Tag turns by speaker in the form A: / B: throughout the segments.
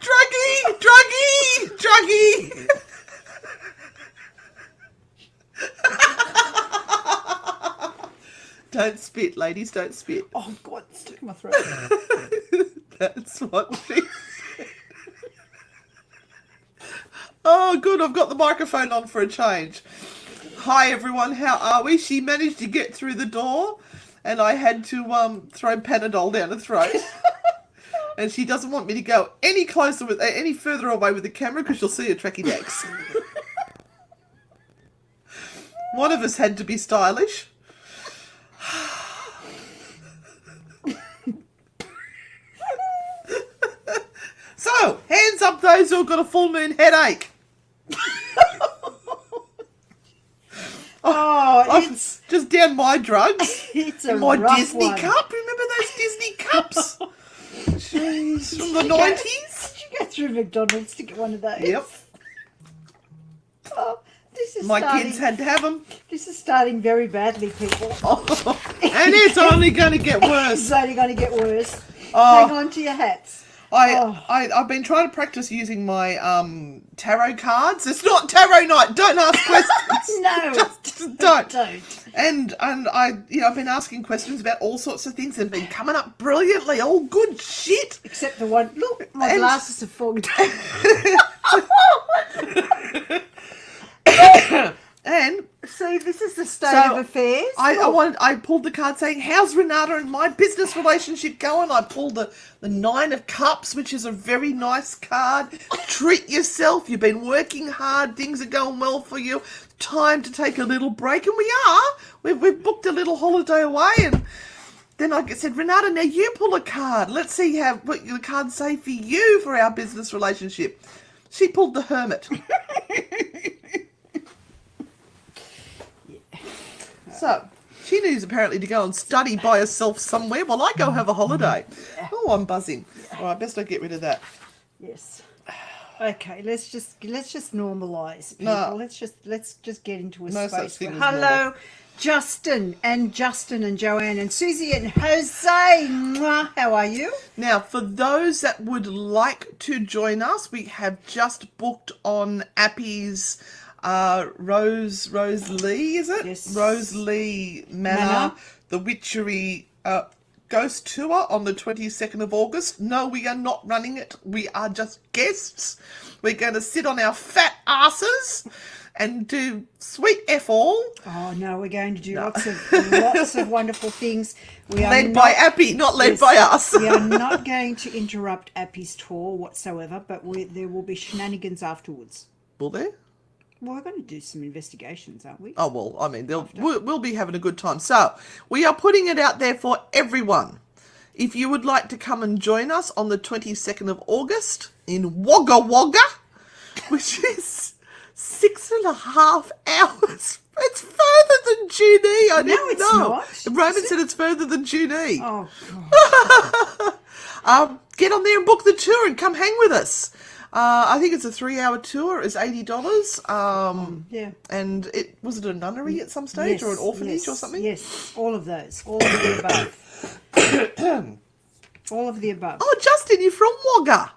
A: Druggy! Don't spit, ladies, don't spit.
B: Oh, God, it's stuck in my throat.
A: That's what she said. Oh, good, I've got the microphone on for a change. Hi, everyone, how are we? She managed to get through the door, and I had to throw Panadol down her throat. And she doesn't want me to go any further away with the camera because she'll see her tracky necks. One of us had to be stylish. So, hands up those who've got a full moon headache.
B: It's
A: just down my drugs.
B: It's a
A: my
B: rough
A: Disney
B: one.
A: cup. Remember those Disney cups? Jeez, from the 90s.
B: Did you go through McDonald's to get one of those?
A: Yep.
B: Oh, this is
A: My kids had to have them.
B: This is starting very badly, people.
A: And it's only going to get worse.
B: It's only going to get worse. Hang on to your hats.
A: I've been trying to practice using my tarot cards. It's not tarot night. Don't ask questions.
B: No,
A: just don't.
B: Don't.
A: And I've been asking questions about all sorts of things and been coming up brilliantly. All good shit.
B: Except the one. Look, my glasses have fogged.
A: And
B: so this is the state of affairs.
A: I pulled the card saying, "How's Renata and my business relationship going?" I pulled the 9 of Cups, which is a very nice card. Treat yourself. You've been working hard. Things are going well for you. Time to take a little break, and we are. We've booked a little holiday away, and then I said, "Renata, now you pull a card. Let's see what the cards say for you for our business relationship." She pulled the Hermit. So, she needs apparently to go and study by herself somewhere while I go have a holiday. Oh, I'm buzzing. All right, best I get rid of that.
B: Yes. Okay, let's just normalise, people.
A: No.
B: Let's just get into a
A: No
B: space.
A: such thing as
B: Hello,
A: normal.
B: Justin and Joanne and Susie and Jose. Mwah, how are you?
A: Now, for those that would like to join us, we have just booked on Appy's Rose Lee, is it?
B: Yes.
A: Rose Lee Manor. The Witchery Ghost Tour on the 22nd of August. No, we are not running it. We are just guests. We're going to sit on our fat asses and do sweet F all.
B: Oh no, we're going to do lots of wonderful things. We are
A: led by Appy, not led by us.
B: We are not going to interrupt Appy's tour whatsoever, but there will be shenanigans afterwards.
A: Will there?
B: Well, we're going to do some investigations, aren't we?
A: Oh, well, I mean, we'll be having a good time. So, we are putting it out there for everyone. If you would like to come and join us on the 22nd of August in Wagga Wagga, which is 6.5 hours. It's further than Junee. I didn't know.
B: It's not.
A: Roman said it's further than Junee.
B: Oh, God.
A: Get on there and book the tour and come hang with us. I think it's a 3-hour tour. It's $80.
B: Yeah.
A: And was it a nunnery at some stage or an orphanage or something?
B: Yes, all of those. All of the above. All of the above.
A: Oh, Justin, you're from Wagga.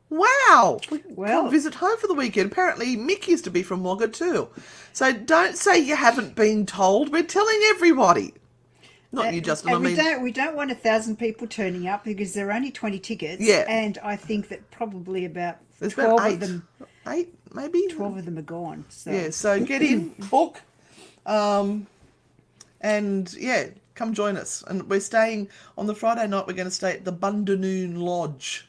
A: Wow.
B: Well,
A: come visit home for the weekend. Apparently, Mick used to be from Wagga too. So don't say you haven't been told. We're telling everybody. Not you, Justin.
B: And we don't want 1,000 people turning up because there are only 20 tickets.
A: Yeah.
B: And I think that probably about
A: There's
B: 12
A: about
B: of them.
A: 8, maybe?
B: 12 of them are gone. So.
A: Yeah, so get in, book, and yeah, come join us. And we're staying, on the Friday night, we're going to stay at the Bundanoon Lodge.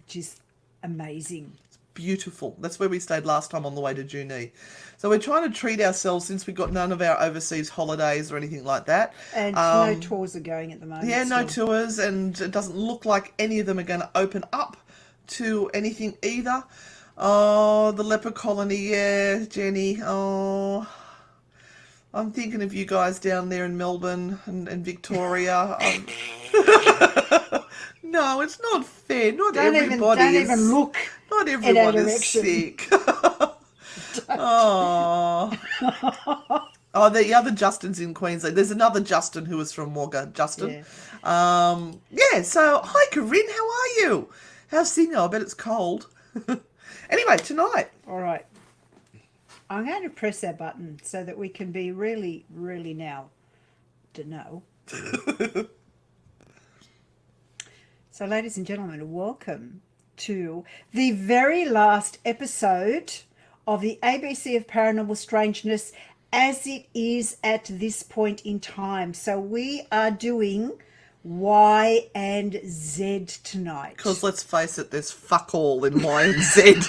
B: Which is amazing.
A: It's beautiful. That's where we stayed last time on the way to Junee. So we're trying to treat ourselves since we've got none of our overseas holidays or anything like that.
B: And no tours are going at the moment.
A: Yeah, no tours, and it doesn't look like any of them are going to open up to anything either. Oh, the leper colony, yeah, Jenny. Oh, I'm thinking of you guys down there in Melbourne and Victoria. No, it's not fair. Not everybody
B: don't
A: is.
B: even look.
A: Not everyone is
B: direction.
A: sick. Oh. Oh, the other Justin's in Queensland. There's another Justin who was from Wagga. Justin.
B: Yeah.
A: Yeah, so hi Corinne, how are you? How's Sydney? I bet it's cold. Anyway, tonight.
B: All right. I'm going to press our button so that we can be really, really now to know. So, ladies and gentlemen, welcome to the very last episode of the ABC of Paranormal Strangeness as it is at this point in time. So we are doing Y and Z tonight.
A: Because let's face it, there's fuck all in Y and Z.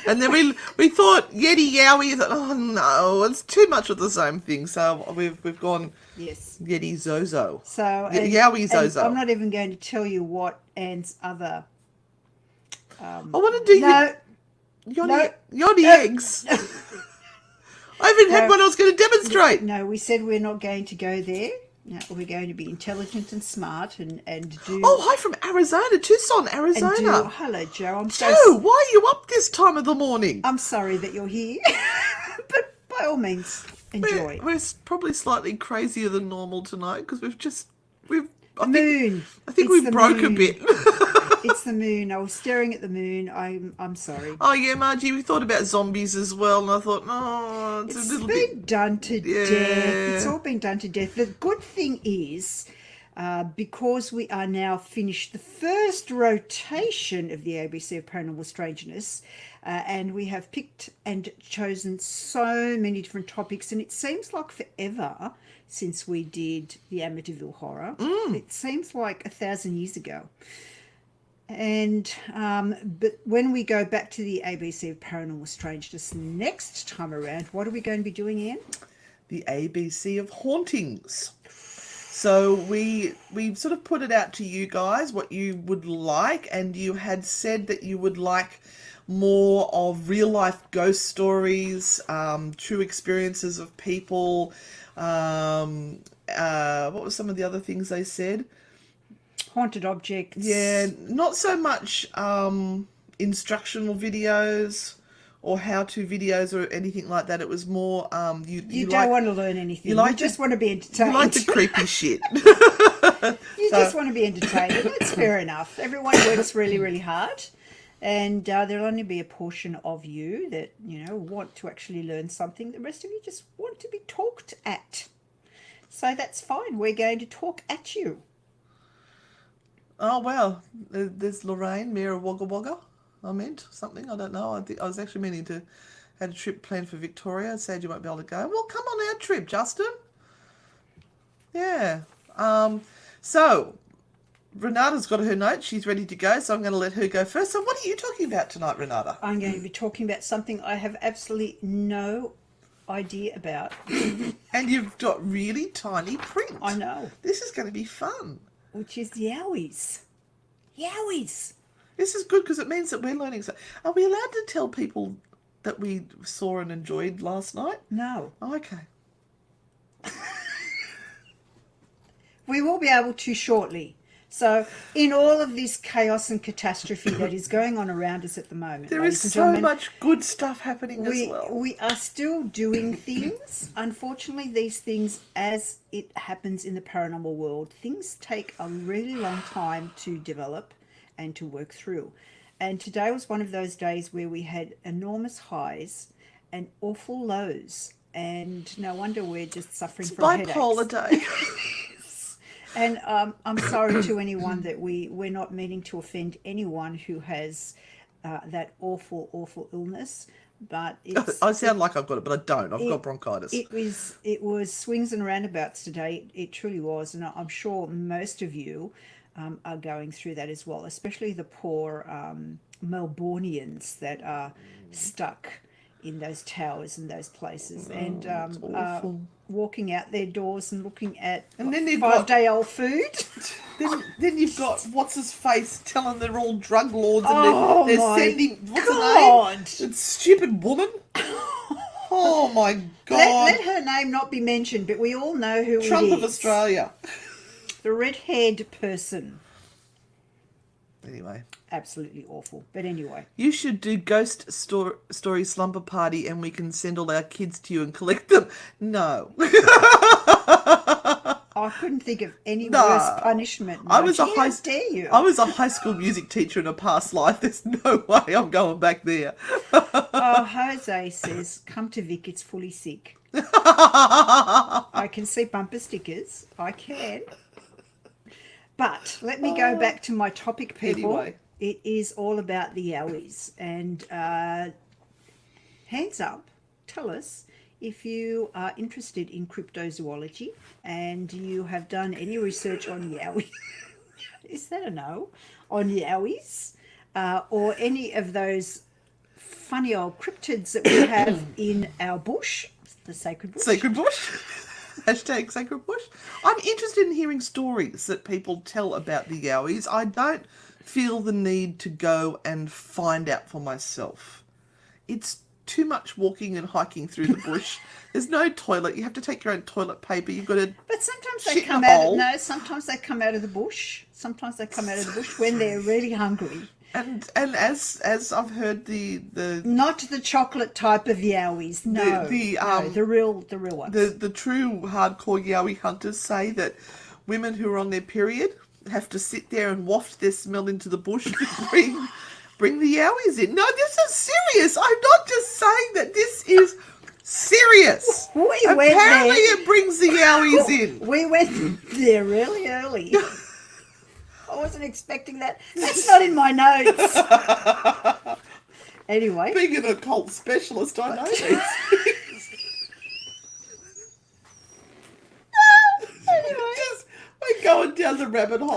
A: And then we thought Yeti Yowie, thought, oh no, it's too much of the same thing. So we've gone Yeti Zozo.
B: So
A: Yowie Zozo.
B: I'm not even going to tell you what Anne's other.
A: I want to do Yoni eggs. I even had one I was going to demonstrate.
B: No, we said we're not going to go there. No, we're going to be intelligent and smart and do.
A: Oh, hi from Arizona, Tucson, Arizona.
B: Hello, Joe. I'm
A: why are you up this time of the morning?
B: I'm sorry that you're here, but by all means, enjoy.
A: We're probably slightly crazier than normal tonight because I think we broke a bit.
B: It's the moon. I was staring at the moon. I'm sorry.
A: Oh yeah, Margie, we thought about zombies as well, and I thought, no, it's a little bit
B: done to death. It's all been done to death. The good thing is, because we are now finished the first rotation of the ABC of Paranormal Strangeness, and we have picked and chosen so many different topics, and it seems like forever since we did the Amityville Horror. It seems like 1,000 years ago. And but when we go back to the ABC of Paranormal Strangeness next time around, what are we going to be doing, Anne?
A: The ABC of hauntings. So we sort of put it out to you guys what you would like, and you had said that you would like more of real life ghost stories, true experiences of people. What were some of the other things they said?
B: Haunted objects.
A: Yeah, not so much instructional videos or how-to videos or anything like that. It was more you
B: don't want to learn anything. You just want to be entertained.
A: You like the creepy shit.
B: You just want to be entertained. That's fair enough. Everyone works really, really hard, and there'll only be a portion of you that want to actually learn something. The rest of you just want to be talked at. So that's fine. We're going to talk at you.
A: Oh, well, there's Lorraine, Mayor of Wagga Wagga. I meant something. I don't know. I was actually meaning to had a trip planned for Victoria. Sad you won't be able to go. Well, come on our trip, Justin. Yeah. So, Renata's got her note. She's ready to go, so I'm going to let her go first. So what are you talking about tonight, Renata?
B: I'm going to be talking about something I have absolutely no idea about.
A: And you've got really tiny print.
B: I know.
A: This is going to be fun.
B: Which is Yowies. Yowies.
A: This is good because it means that we're learning. Are we allowed to tell people that we saw and enjoyed last night?
B: No.
A: Oh, okay.
B: We will be able to shortly. So, in all of this chaos and catastrophe that is going on around us at the moment,
A: there is so much good stuff happening as well.
B: We are still doing things. Unfortunately, these things, as it happens in the paranormal world, things take a really long time to develop and to work through. And today was one of those days where we had enormous highs and awful lows. And no wonder we're just suffering from headaches.
A: Bipolar day.
B: And I'm sorry to anyone that we're not meaning to offend anyone who has that awful illness, but
A: I sound like I've got it, but I don't. I've got bronchitis.
B: It was swings and roundabouts today. It truly was, and I'm sure most of you are going through that as well, especially the poor Melbournians that are stuck in those towers and those places, and walking out their doors and looking at
A: and then
B: 5-day-old food.
A: Then you've got what's his face telling they're all drug lords and they're sending what's
B: God.
A: her name? That stupid woman. Oh my God!
B: Let her name not be mentioned, but we all know who
A: Trump
B: it is.
A: of Australia.
B: The red-haired person.
A: Anyway.
B: Absolutely awful. But anyway.
A: You should do ghost story slumber party and we can send all our kids to you and collect them. No.
B: I I couldn't think of any
A: No.
B: worse punishment.
A: I was
B: Margie. How dare you?
A: I was a high school music teacher in a past life. There's no way I'm going back there.
B: Oh, Jose says, come to Vic, it's fully sick. I can see bumper stickers. I can. But let me go back to my topic, people.
A: Anyway.
B: It is all about the Yowies. And hands up, tell us if you are interested in cryptozoology and you have done any research on Yowie. Is that a no? On Yowies? Or any of those funny old cryptids that we have in our bush, the sacred bush.
A: Sacred bush. Hashtag sacred bush. I'm interested in hearing stories that people tell about the Yowies. I don't feel the need to go and find out for myself. It's too much walking and hiking through the bush. There's no toilet. You have to take your own toilet paper. You've got to.
B: But sometimes they
A: shit
B: come
A: in a
B: out.
A: hole.
B: No, sometimes they come out of the bush. Sometimes they come out of the bush when they're really hungry.
A: And as I've heard the
B: Not the chocolate type of Yowies. No, the real ones.
A: the true hardcore Yowie hunters say that women who are on their period have to sit there and waft their smell into the bush to bring the Yowies in. No, this is serious. I'm not just saying that. This is serious. Apparently it brings the Yowies in.
B: We went there really early. I wasn't expecting that. That's not in my notes. Anyway.
A: Being an occult specialist, I know these things.
B: Anyway.
A: We're going down the rabbit hole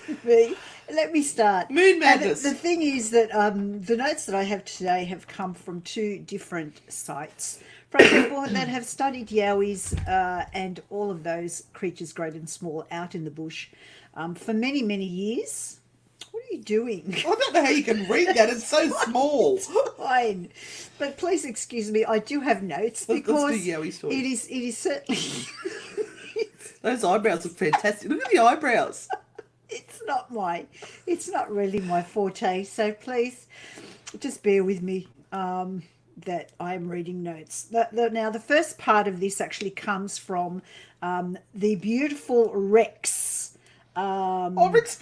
A: today.
B: Let me start.
A: Moon madness.
B: The thing is that the notes that I have today have come from two different sites. From people that have studied Yowies and all of those creatures, great and small, out in the bush for many, many years. What are you doing?
A: I don't know how you can read that. It's so small.
B: It's fine. But please excuse me, I do have notes because
A: Let's do Yowie stories.
B: it is certainly...
A: Those eyebrows are fantastic. Look at the eyebrows.
B: It's not really my forte, so please just bear with me that I'm reading notes. Now, the first part of this actually comes from the beautiful Rex.
A: Rex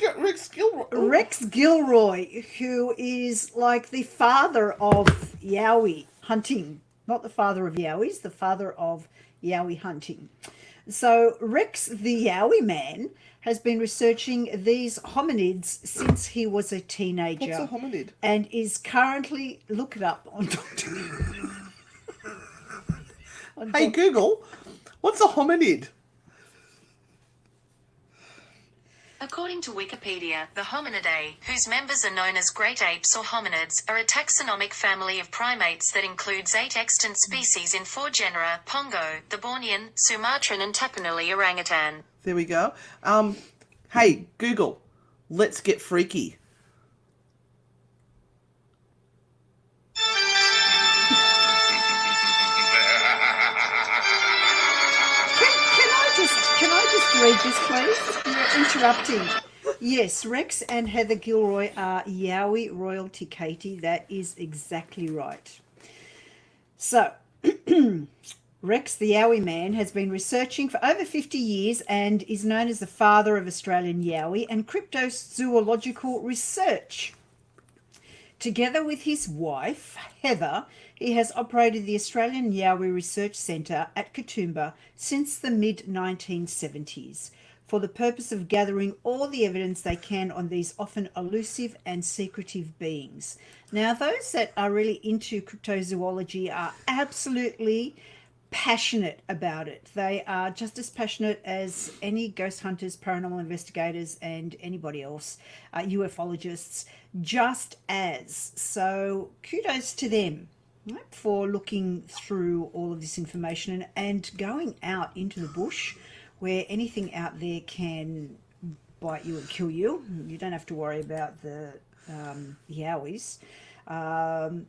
A: Gilroy.
B: Rex Gilroy, who is like the father of Yowie hunting. Not the father of Yowies, the father of Yowie hunting. So Rex, the Yowie man, has been researching these hominids since he was a teenager.
A: What's a hominid?
B: And is currently, look it up on
A: Hey Google, what's a hominid?
C: According to Wikipedia, the Hominidae, whose members are known as great apes or hominids, are a taxonomic family of primates that includes 8 extant species in 4 genera: Pongo, the Bornean, Sumatran and Tapanuli orangutan.
A: There we go. Hey Google, let's get freaky.
B: Can I just read this, please? You're interrupting. Yes, Rex and Heather Gilroy are Yowie royalty, Katie. That is exactly right. So, Rex, the Yowie man, has been researching for over 50 years and is known as the father of Australian Yowie and cryptozoological research. Together with his wife, Heather, he has operated the Australian Yowie Research Centre at Katoomba since the mid-1970s for the purpose of gathering all the evidence they can on these often elusive and secretive beings. Now, those that are really into cryptozoology are absolutely passionate about it. They are just as passionate as any ghost hunters, paranormal investigators, and anybody else, ufologists, just as. So kudos to them for looking through all of this information and going out into the bush where anything out there can bite you and kill you. You don't have to worry about the Yowies.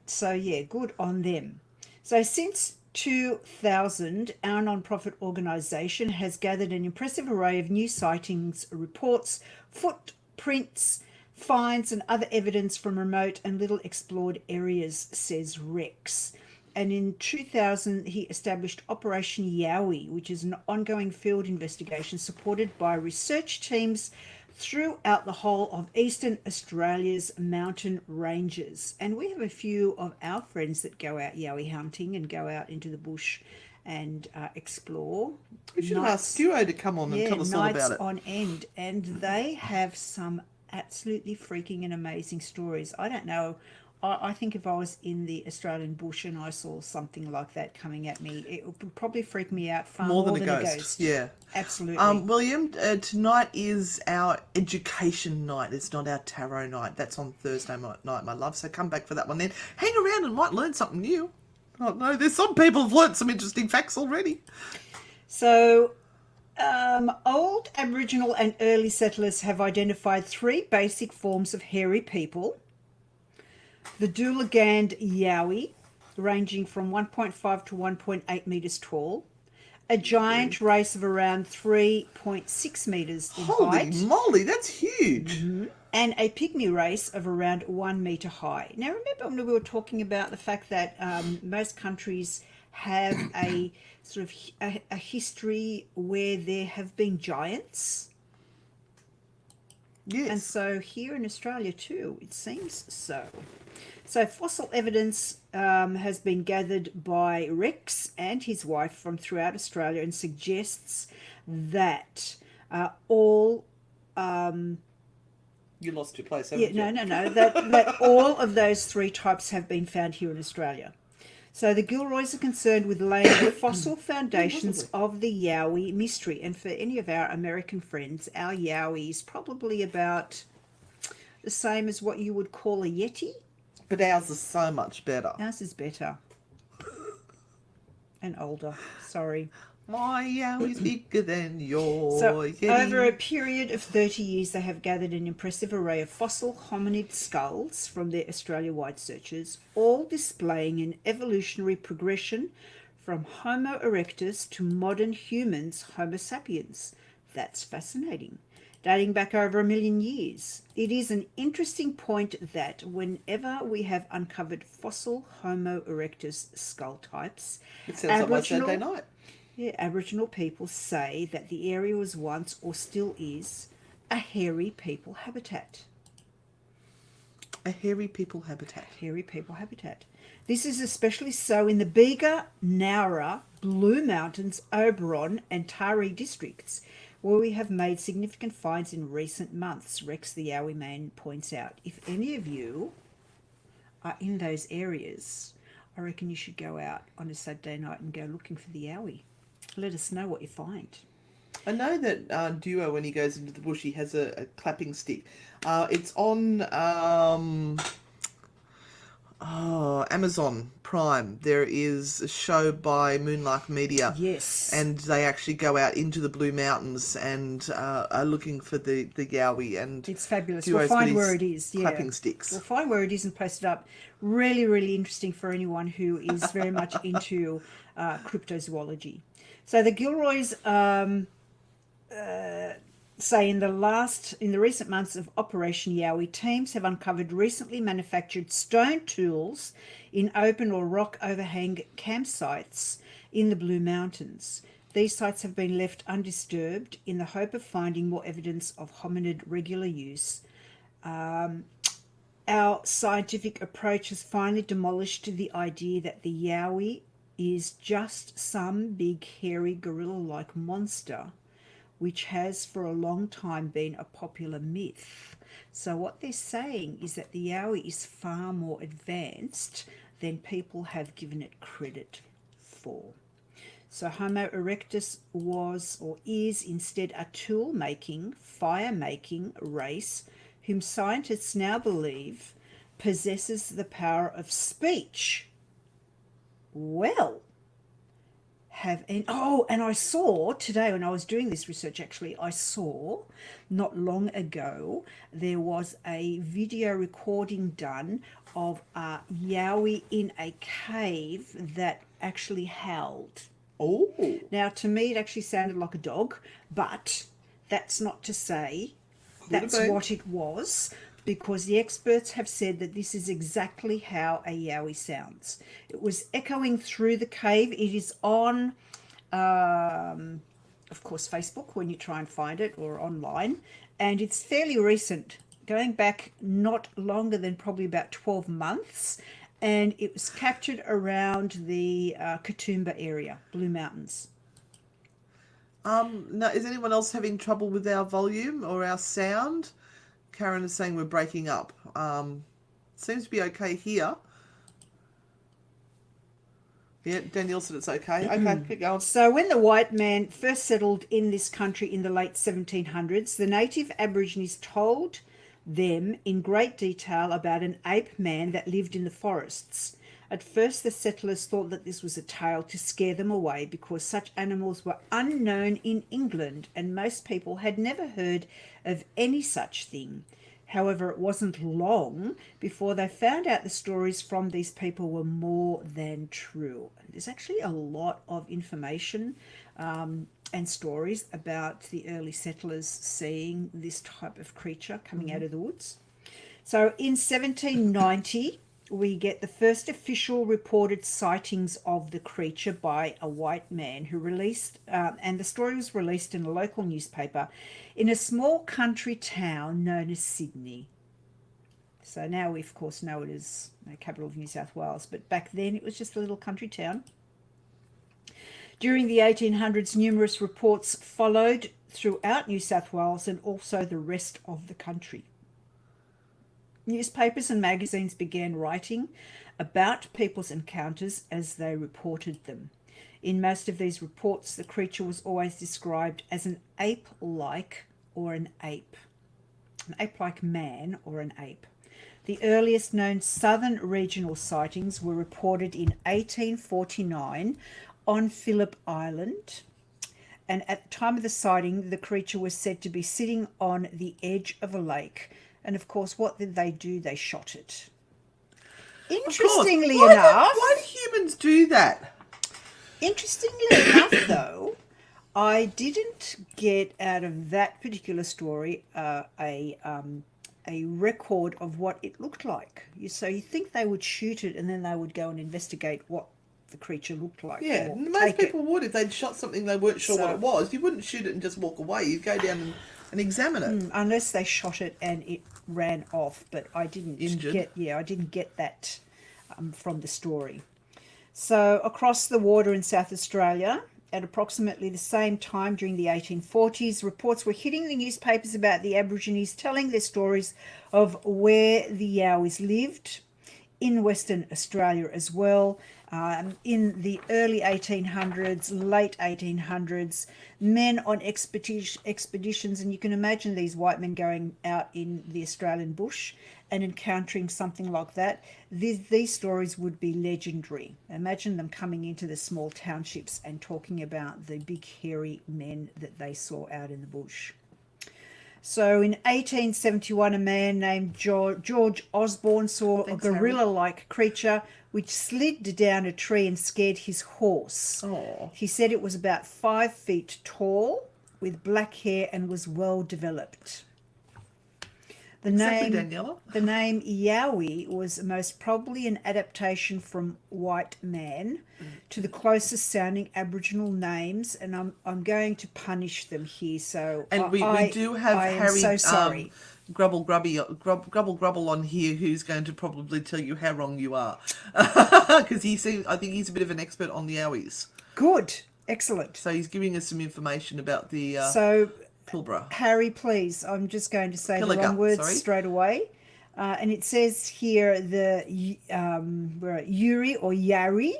B: So yeah, good on them. So since 2000, our non-profit organisation has gathered an impressive array of new sightings, reports, footprints, finds and other evidence from remote and little explored areas, says Rex. And in 2000, he established Operation Yowie, which is an ongoing field investigation supported by research teams throughout the whole of Eastern Australia's mountain ranges. And we have a few of our friends that go out Yowie hunting and go out into the bush and explore.
A: We should have asked Duo to come on and tell us all about
B: nights
A: it.
B: on end. And they have some absolutely freaking and amazing stories. I don't know. I think if I was in the Australian bush and I saw something like that coming at me, it would probably freak me out far more than a ghost.
A: Yeah.
B: Absolutely.
A: William, tonight is our education night. It's not our tarot night. That's on Thursday night, my love. So come back for that one then. Hang around and might learn something new. Oh no, there's some people have learnt some interesting facts already.
B: So, old Aboriginal and early settlers have identified 3 basic forms of hairy people. The Doolagand Yowie, ranging from 1.5 to 1.8 metres tall. A giant race of around 3.6 metres in height.
A: Holy moly, that's huge.
B: And a pygmy race of around 1 metre high. Now, remember when we were talking about the fact that most countries have a sort of a history where there have been giants?
A: Yes.
B: And so here in Australia too, it seems so. So fossil evidence has been gathered by Rex and his wife from throughout Australia and suggests that all...
A: You lost your place, haven't you?
B: No. That all of those 3 types have been found here in Australia. So the Gilroys are concerned with laying the fossil foundations of the Yowie mystery. And for any of our American friends, our Yowie is probably about the same as what you would call a Yeti.
A: But ours is so much better.
B: Ours is better. And older. Sorry.
A: My Yowie's bigger than your
B: So,
A: Yeti.
B: over a period of 30 years, they have gathered an impressive array of fossil hominid skulls from their Australia-wide searches, all displaying an evolutionary progression from Homo erectus to modern humans, Homo sapiens. That's fascinating. Dating back over 1 million years. It is an interesting point that whenever we have uncovered fossil Homo erectus skull types,
A: It sounds like my Saturday night.
B: Yeah, Aboriginal people say that the area was once, or still is, a hairy people habitat.
A: A hairy people habitat.
B: Hairy people habitat. This is especially so in the Bega, Nowra, Blue Mountains, Oberon and Taree districts, where we have made significant finds in recent months, Rex the Yowie man points out. If any of you are in those areas, I reckon you should go out on a Saturday night and go looking for the Yowie. Let us know what you find.
A: I know that Duo, when he goes into the bush, he has a clapping stick. It's on Amazon Prime. There is a show by Moonlark Media.
B: Yes.
A: And they actually go out into the Blue Mountains and are looking for the Yowie. And
B: it's fabulous.
A: Duo's
B: We'll
A: got
B: find
A: his
B: where it is. Yeah.
A: clapping sticks.
B: We'll find where it is and post it up. Really, really interesting for anyone who is very much into cryptozoology. So the Gilroys say in the recent months of Operation Yowie, teams have uncovered recently manufactured stone tools in open or rock overhang campsites in the Blue Mountains. These sites have been left undisturbed in the hope of finding more evidence of hominid regular use. Our scientific approach has finally demolished the idea that the Yowie is just some big hairy gorilla-like monster, which has for a long time been a popular myth. So what they're saying is that the Yowie is far more advanced than people have given it credit for. So Homo erectus was or is instead a tool-making, fire-making race whom scientists now believe possesses the power of speech. Well, and I saw today when I was doing this research, actually, I saw not long ago, there was a video recording done of a Yowie in a cave that actually howled.
A: Oh.
B: Now, to me, it actually sounded like a dog, but that's not to say that's what it was, because the experts have said that this is exactly how a Yowie sounds. It was echoing through the cave. It is on, of course, Facebook when you try and find it, or online, and it's fairly recent, going back not longer than probably about 12 months, and it was captured around the Katoomba area, Blue Mountains.
A: Now, is anyone else having trouble with our volume or our sound? Karen is saying we're breaking up. Seems to be okay here. Yeah, Danielle said it's okay. Okay, keep going.
B: So when the white man first settled in this country in the late 1700s, the native Aborigines told them in great detail about an ape man that lived in the forests. At first, the settlers thought that this was a tale to scare them away, because such animals were unknown in England and most people had never heard of any such thing. However, it wasn't long before they found out the stories from these people were more than true. There's actually a lot of information and stories about the early settlers seeing this type of creature coming out of the woods. So in 1790, we get the first official reported sightings of the creature by a white man who released, and the story was released in a local newspaper in a small country town known as Sydney. So now we, of course, know it as the capital of New South Wales, but back then it was just a little country town. During the 1800s, numerous reports followed throughout New South Wales and also the rest of the country. Newspapers and magazines began writing about people's encounters as they reported them. In most of these reports, the creature was always described as an ape-like or an ape-like man or an ape. The earliest known southern regional sightings were reported in 1849 on Phillip Island. And at the time of the sighting, the creature was said to be sitting on the edge of a lake. And of course, what did they do? They shot it. Interestingly enough...
A: Why do humans do that?
B: Interestingly enough, though, I didn't get out of that particular story a record of what it looked like. So you think they would shoot it and then they would go and investigate what the creature looked like.
A: Yeah, most people would. If they'd shot something they weren't sure what it was, you wouldn't shoot it and just walk away. You'd go down and examine it.
B: Unless they shot it and it ran off, but I didn't get that from the story. So across the water in South Australia, at approximately the same time during the 1840s, reports were hitting the newspapers about the Aborigines telling their stories of where the Yowies lived in Western Australia as well. In the early 1800s, late 1800s, men on expeditions, and you can imagine these white men going out in the Australian bush and encountering something like that. These stories would be legendary. Imagine them coming into the small townships and talking about the big hairy men that they saw out in the bush. So in 1871, a man named George Osborne saw a gorilla-like creature which slid down a tree and scared his horse.
A: Oh.
B: He said it was about 5 feet tall, with black hair, and was well developed. The name Yowie was most probably an adaptation from white man to the closest sounding Aboriginal names, and I'm going to punish them here. So
A: we do have Harry Grubble on here, who's going to probably tell you how wrong you are, because I think he's a bit of an expert on the Yowies.
B: Good, excellent.
A: So he's giving us some information about the Pilbara.
B: Harry, please, I'm just going to say the wrong words straight away. And it says here the Yuri or Yari,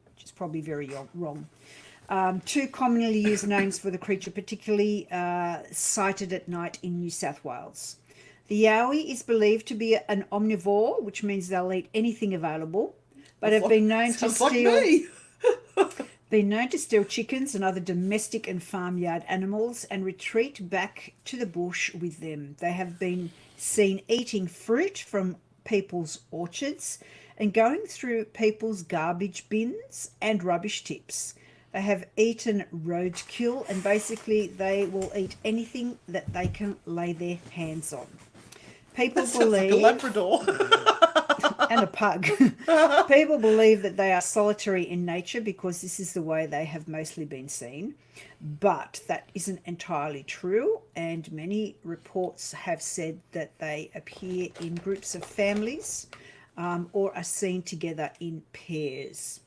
B: which is probably very wrong. Two commonly used names for the creature, particularly sighted at night in New South Wales. The Yowie is believed to be an omnivore, which means they'll eat anything available, but have been known to steal chickens and other domestic and farmyard animals and retreat back to the bush with them. They have been seen eating fruit from people's orchards and going through people's garbage bins and rubbish tips. They have eaten roadkill, and basically they will eat anything that they can lay their hands on. People
A: Sounds like
B: believe,
A: a Labrador.
B: and a pug. People believe that they are solitary in nature because this is the way they have mostly been seen. But that isn't entirely true, and many reports have said that they appear in groups of families or are seen together in pairs.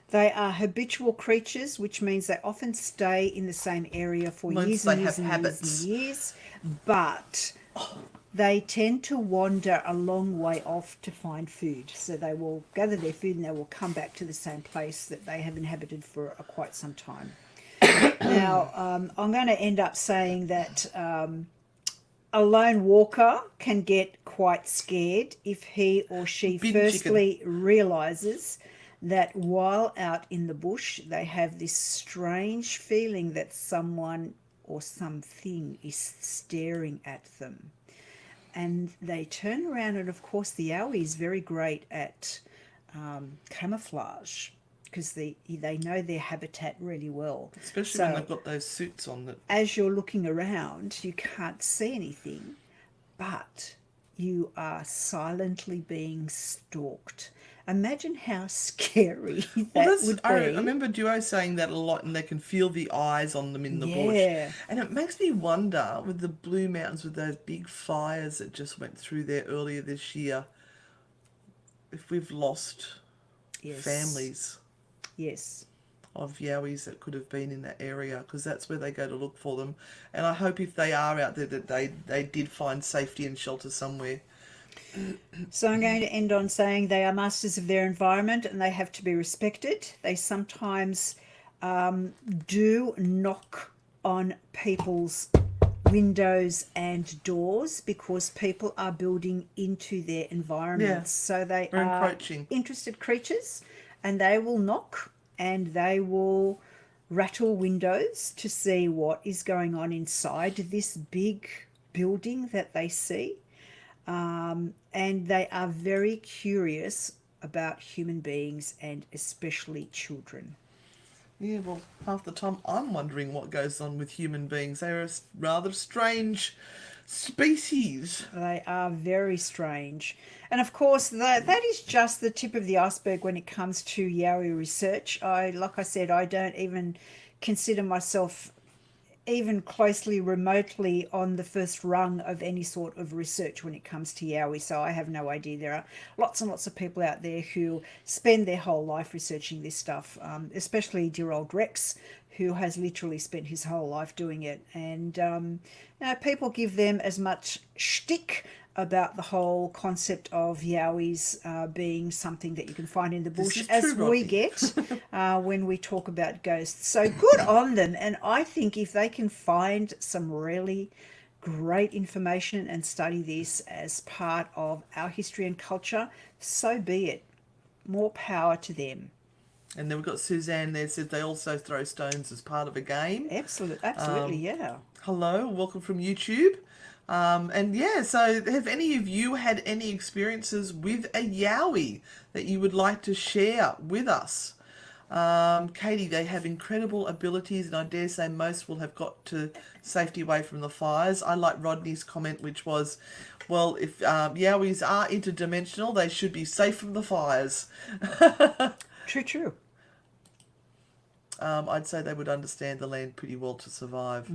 B: They are habitual creatures, which means they often stay in the same area for years and years and years and years, but they tend to wander a long way off to find food. So they will gather their food and they will come back to the same place that they have inhabited for quite some time. Now, I'm going to end up saying that a lone walker can get quite scared if he or she firstly realizes that while out in the bush, they have this strange feeling that someone or something is staring at them. And they turn around, and of course the Yowie is very great at camouflage because they know their habitat really well.
A: Especially when they've got those suits on. That
B: as you're looking around, you can't see anything, but you are silently being stalked. Imagine how scary that would be.
A: I remember Duo saying that a lot, and they can feel the eyes on them in the bush. And it makes me wonder, with the Blue Mountains, with those big fires that just went through there earlier this year, if we've lost families of Yowies that could have been in that area, because that's where they go to look for them. And I hope if they are out there that they did find safety and shelter somewhere.
B: So I'm going to end on saying they are masters of their environment and they have to be respected. They sometimes do knock on people's windows and doors because people are building into their environments. So they are interested creatures, and they will knock and they will rattle windows to see what is going on inside this big building that they see. And they are very curious about human beings and especially children.
A: Yeah, well, half the time I'm wondering what goes on with human beings. They're a rather strange species.
B: They are very strange. And of course, that is just the tip of the iceberg when it comes to Yowie research. Like I said, I don't even consider myself even closely remotely on the first rung of any sort of research when it comes to Yowie, so I have no idea. There are lots and lots of people out there who spend their whole life researching this stuff, especially dear old Rex, who has literally spent his whole life doing it. And people give them as much shtick about the whole concept of Yowies being something that you can find in the bush as we get when we talk about ghosts. So good on them. And I think if they can find some really great information and study this as part of our history and culture, so be it. More power to them.
A: And then we've got Suzanne there, said they also throw stones as part of a game.
B: Absolutely, yeah.
A: Hello, welcome from YouTube. So have any of you had any experiences with a Yowie that you would like to share with us? Katie, they have incredible abilities, and I dare say most will have got to safety away from the fires. I like Rodney's comment, which was, well, if Yowies are interdimensional, they should be safe from the fires.
B: True.
A: I'd say they would understand the land pretty well to survive.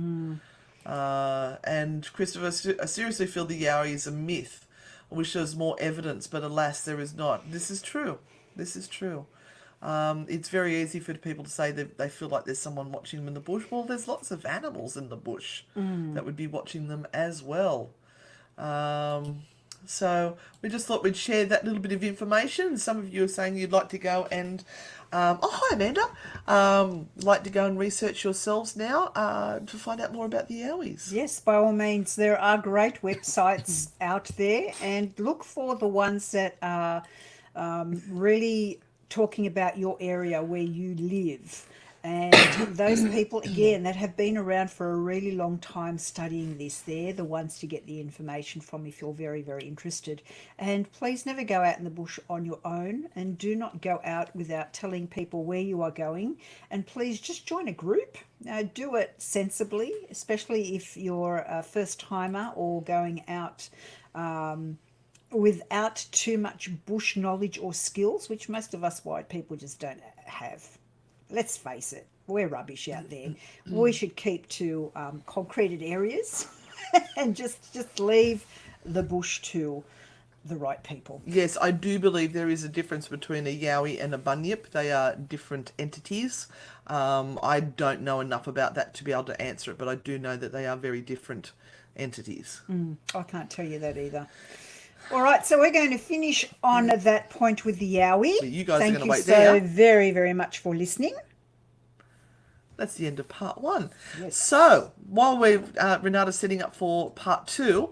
A: And Christopher, I seriously feel the Yowie is a myth. I wish there was more evidence, but alas, there is not. This is true. It's very easy for people to say that they feel like there's someone watching them in the bush. Well, there's lots of animals in the bush that would be watching them as well. So we just thought we'd share that little bit of information. Some of you are saying you'd like to go and hi Amanda, like to go and research yourselves now to find out more about the Yowies.
B: Yes, by all means, there are great websites out there, and look for the ones that are really talking about your area where you live. And those people, again, that have been around for a really long time studying this, they're the ones to get the information from if you're very, very interested. And please never go out in the bush on your own, and do not go out without telling people where you are going. And please just join a group. Do it sensibly, especially if you're a first timer or going out without too much bush knowledge or skills, which most of us white people just don't have. Let's face it, we're rubbish out there. We should keep to concreted areas and just leave the bush to the right people.
A: Yes, I do believe there is a difference between a Yowie and a Bunyip. They are different entities. I don't know enough about that to be able to answer it, but I do know that they are very different entities.
B: I can't tell you that either. All right, so we're going to finish on that point with the Yowie.
A: But you guys
B: Thank
A: are going to
B: you
A: wait
B: so
A: there.
B: very, very much for listening.
A: That's the end of part 1.
B: Yes.
A: So, while we're Renata's setting up for part 2,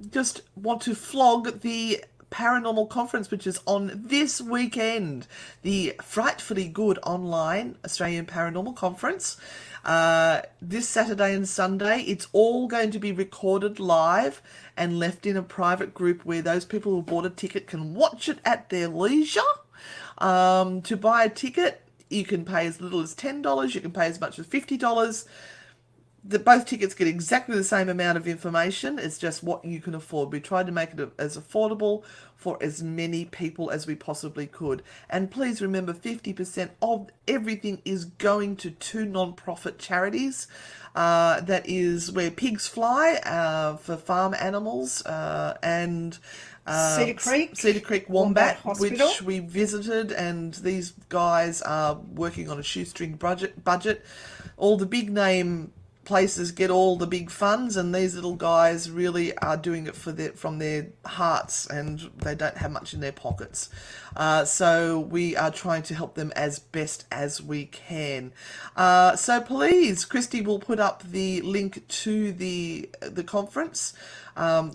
A: just want to flog the Paranormal Conference, which is on this weekend. The Frightfully Good online Australian Paranormal Conference. This Saturday and Sunday. It's all going to be recorded live and left in a private group where those people who bought a ticket can watch it at their leisure. To buy a ticket, you can pay as little as $10. You can pay as much as $50. Both tickets get exactly the same amount of information. It's just what you can afford. We tried to make it as affordable for as many people as we possibly could. And please remember, 50% of everything is going to 2 non-profit charities. That is Where Pigs Fly, for farm animals, and Cedar Creek Wombat
B: Hospital,
A: which we visited, and these guys are working on a shoestring budget. All the big name places get all the big funds, and these little guys really are doing it from their hearts, and they don't have much in their pockets. So we are trying to help them as best as we can. So please, Christy will put up the link to the conference.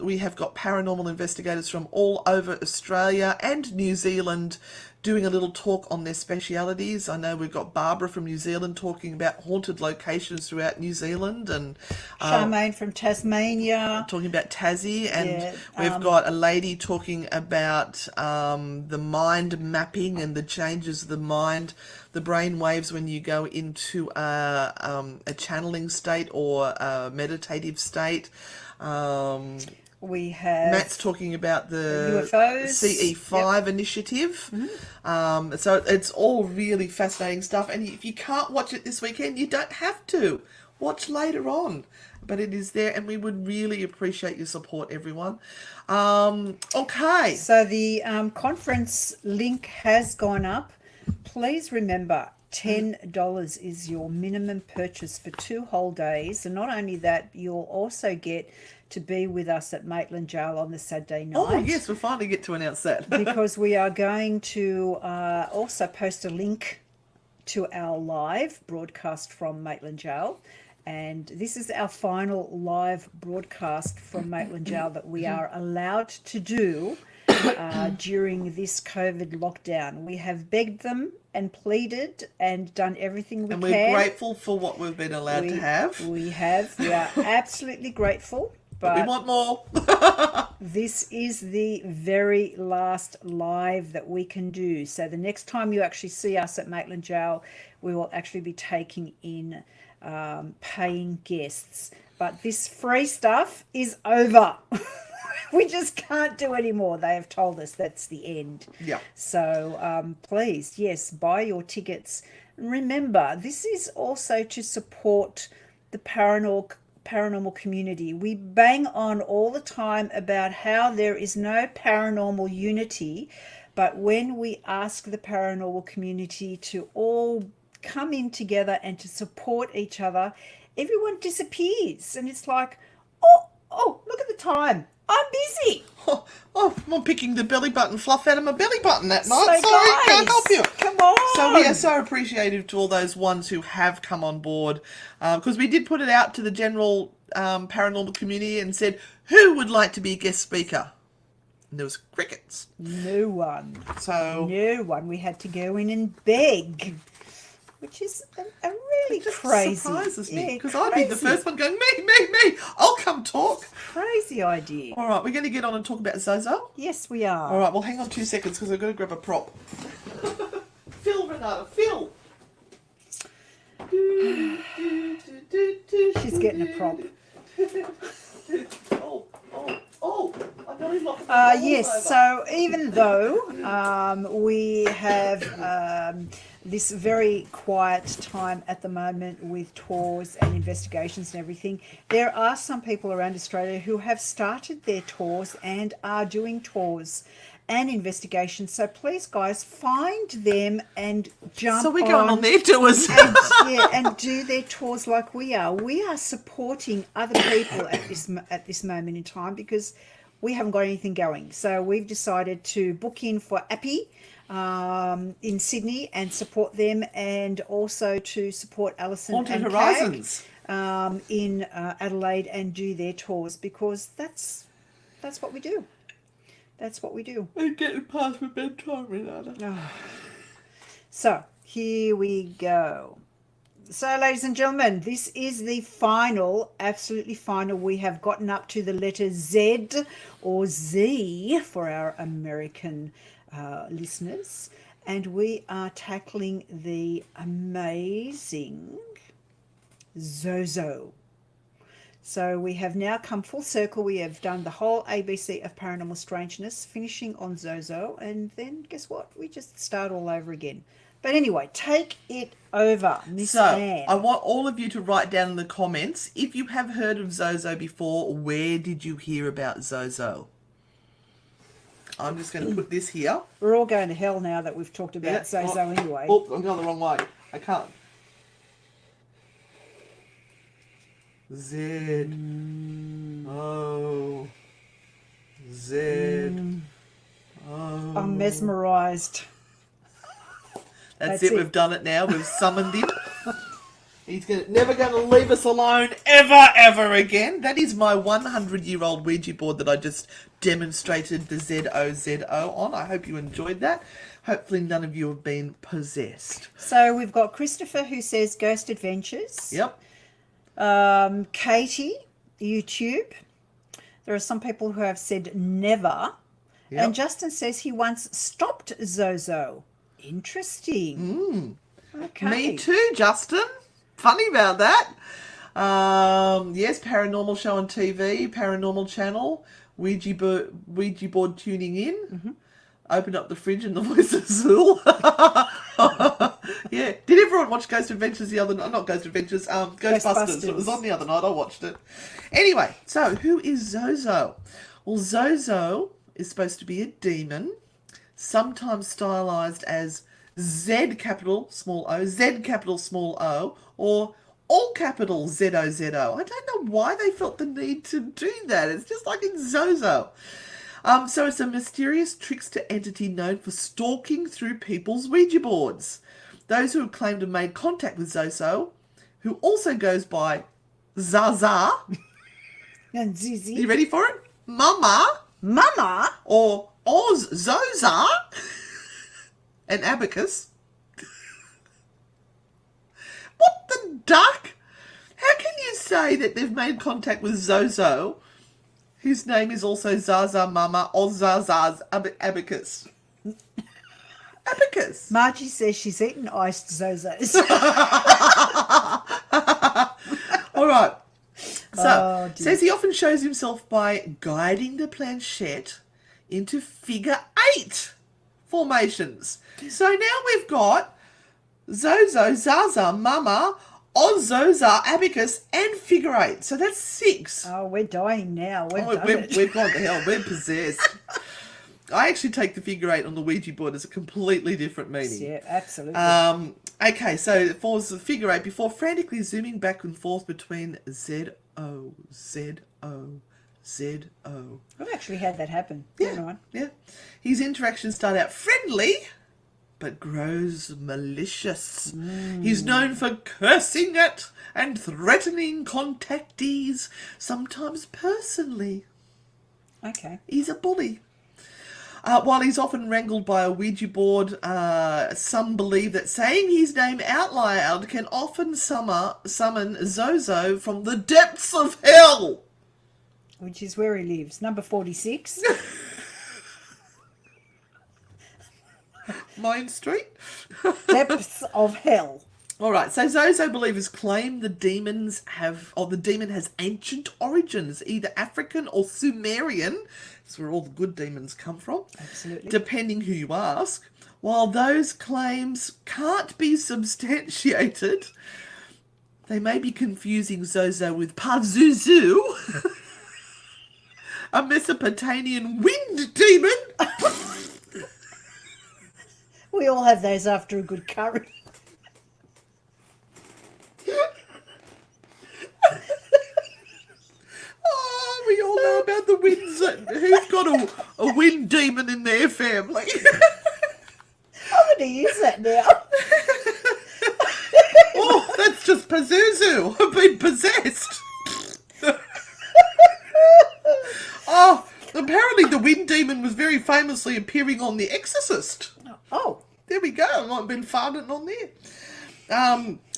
A: We have got paranormal investigators from all over Australia and New Zealand doing a little talk on their specialities. I know we've got Barbara from New Zealand talking about haunted locations throughout New Zealand, and
B: Charmaine from Tasmania
A: talking about Tassie, and we've got a lady talking about the mind mapping and the changes of the mind, the brain waves when you go into a channeling state or a meditative state.
B: We have
A: Matt's talking about the
B: UFOs,
A: CE5 initiative. So it's all really fascinating stuff. And if you can't watch it this weekend, you don't have to. Watch later on. But it is there, and we would really appreciate your support, everyone. Okay.
B: So the conference link has gone up. Please remember, $10 is your minimum purchase for 2 whole days. And not only that, you'll also get to be with us at Maitland Jail on the Saturday night.
A: Oh, yes, we finally get to announce that.
B: Because we are going to also post a link to our live broadcast from Maitland Jail. And this is our final live broadcast from Maitland Jail that we are allowed to do during this COVID lockdown. We have begged them and pleaded and done everything we
A: and
B: can.
A: we're grateful for what we've been allowed to have.
B: We are absolutely grateful.
A: But we want more.
B: This is the very last live that we can do. So the next time you actually see us at Maitland Jail, we will actually be taking in paying guests. But this free stuff is over. We just can't do any more. They have told us that's the end.
A: Yeah.
B: So please, yes, buy your tickets. Remember, this is also to support the paranormal community. We bang on all the time about how there is no paranormal unity, but when we ask the paranormal community to all come in together and to support each other, everyone disappears, and it's like, oh, look at the time. I'm busy.
A: Oh, I'm picking the belly button fluff out of my belly button that night.
B: So
A: Sorry,
B: guys,
A: can't help you.
B: Come on.
A: So we are so appreciative to all those ones who have come on board, because we did put it out to the general paranormal community and said, who would like to be a guest speaker? And there was crickets.
B: No one.
A: So
B: No one. We had to go in and beg. which is a really
A: It just
B: crazy.
A: surprises me
B: yeah,
A: because I'd be the
B: crazy-
A: first one going, me. I'll come talk.
B: Crazy idea.
A: All right, we're going to get on and talk about Zozo.
B: Yes, we are.
A: All right, well, hang on 2 seconds because I've got to grab a prop. Phil, Renata, Phil.
B: She's getting a prop.
A: Oh, I nearly knocked the balls
B: Yes,
A: over.
B: so even though we have this very quiet time at the moment with tours and investigations and everything, there are some people around Australia who have started their tours and are doing tours and investigations. So please, guys, find them and jump
A: So we're going on their tours.
B: and do their tours like we are. We are supporting other people at this moment in time because we haven't got anything going. So we've decided to book in for Appy in Sydney and support them, and also to support Alison
A: Haunted
B: and
A: Horizons.
B: Cag, in Adelaide and do their tours because that's what we do. That's what we do.
A: I'm getting past my bedtime, Renata.
B: So here we go. So, ladies and gentlemen, this is the final, absolutely final. We have gotten up to the letter Z or Z for our American listeners, and we are tackling the amazing Zozo. So we have now come full circle. We have done the whole ABC of Paranormal Strangeness, finishing on Zozo, and then guess what? We just start all over again. But anyway, take it over, Miss
A: So,
B: Anne.
A: I want all of you to write down in the comments, if you have heard of Zozo before, where did you hear about Zozo? I'm just going to put this here.
B: We're all going to hell now that we've talked about Zozo anyway.
A: Oh, I'm going the wrong way. I can't. Z. O. Z. O.
B: I'm mesmerised.
A: That's
B: That's
A: it.
B: it.
A: We've done it now. We've summoned him. He's never going to leave us alone ever again. That is my 100-year-old Ouija board that I just demonstrated the ZOZO on. I hope you enjoyed that. Hopefully none of you have been possessed.
B: So we've got Christopher who says Ghost Adventures.
A: Yep.
B: Katie, YouTube. There are some people who have said never.
A: Yep.
B: And Justin says he once stopped Zozo. Interesting. Okay.
A: Me too, Justin. Funny about that. Yes, Paranormal Show on TV, Paranormal Channel, Ouija board tuning in.
B: Mm-hmm.
A: Open up the fridge and the voice of Zool. Yeah. Did everyone watch Ghost Adventures the other night? Not Ghost Adventures, Ghostbusters. It was on the other night. I watched it. Anyway, so who is Zozo? Well, Zozo is supposed to be a demon, sometimes stylized as Z capital small O, Z capital small O, or all capital ZOZO. I don't know why they felt the need to do that. It's just like in Zozo. So it's a mysterious trickster entity known for stalking through people's Ouija boards. Those who have claimed to have made contact with Zozo, who also goes by Zaza.
B: And Zizi.
A: You ready for it? Mama.
B: Mama?
A: Or Oz Zoza. And Abacus. What the duck? How can you say that they've made contact with Zozo, whose name is also Zaza Mama or Zaza's Abacus? Abacus.
B: Margie says she's eaten iced Zozos.
A: All right. So,
B: Oh, dear.
A: says he often shows himself by guiding the planchette into figure 8 formations. So now we've got Zozo, Zaza, Mama, Ozoza, Abacus, and figure 8. So that's 6.
B: Oh, we're dying now. We've done it.
A: We've gone to hell. We're possessed. I actually take the figure 8 on the Ouija board as a completely different meaning.
B: Yeah, absolutely.
A: Okay, so for the figure 8, before frantically zooming back and forth between Z-O, Z-O, Z-O.
B: I've actually had that happen.
A: Yeah, yeah. His interactions start out friendly, but grows malicious. He's known for cursing at and threatening contactees, sometimes personally.
B: Okay.
A: He's a bully. While he's often wrangled by a Ouija board, some believe that saying his name out loud can often summon Zozo from the depths of hell.
B: Which is where he lives. Number 46.
A: Main Street.
B: Depths of hell.
A: All right, so Zozo believers claim the demon has ancient origins, either African or Sumerian. That's where all the good demons come from.
B: Absolutely.
A: Depending who you ask. While those claims can't be substantiated, they may be confusing Zozo with Pazuzu, a Mesopotamian wind demon.
B: We all have those after a good curry.
A: Oh, we all know about the winds. Who's got a wind demon in their family?
B: I'm going to use that now.
A: Oh, that's just Pazuzu. I've been possessed. Oh, apparently the wind demon was very famously appearing on The Exorcist.
B: Oh.
A: There we go. I might have been farting on there.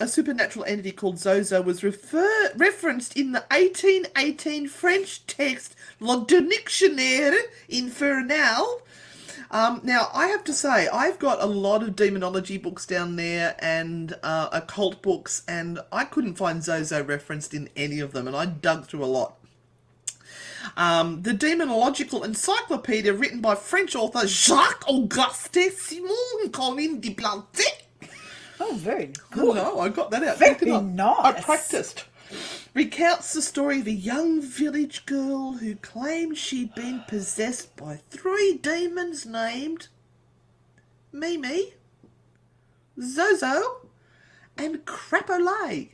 A: A supernatural entity called Zozo was referenced in the 1818 French text Le Dictionnaire Infernal. Now, I have to say, I've got a lot of demonology books down there and occult books, and I couldn't find Zozo referenced in any of them, and I dug through a lot. The Demonological Encyclopedia, written by French author Jacques-Auguste Simon Colin de Plantet.
B: Oh, very
A: Oh,
B: good.
A: no, I got that out.
B: Very
A: Look it up.
B: nice.
A: I practiced. Recounts the story of a young village girl who claimed she'd been possessed by 3 demons named Mimi, Zozo, and Crapolay.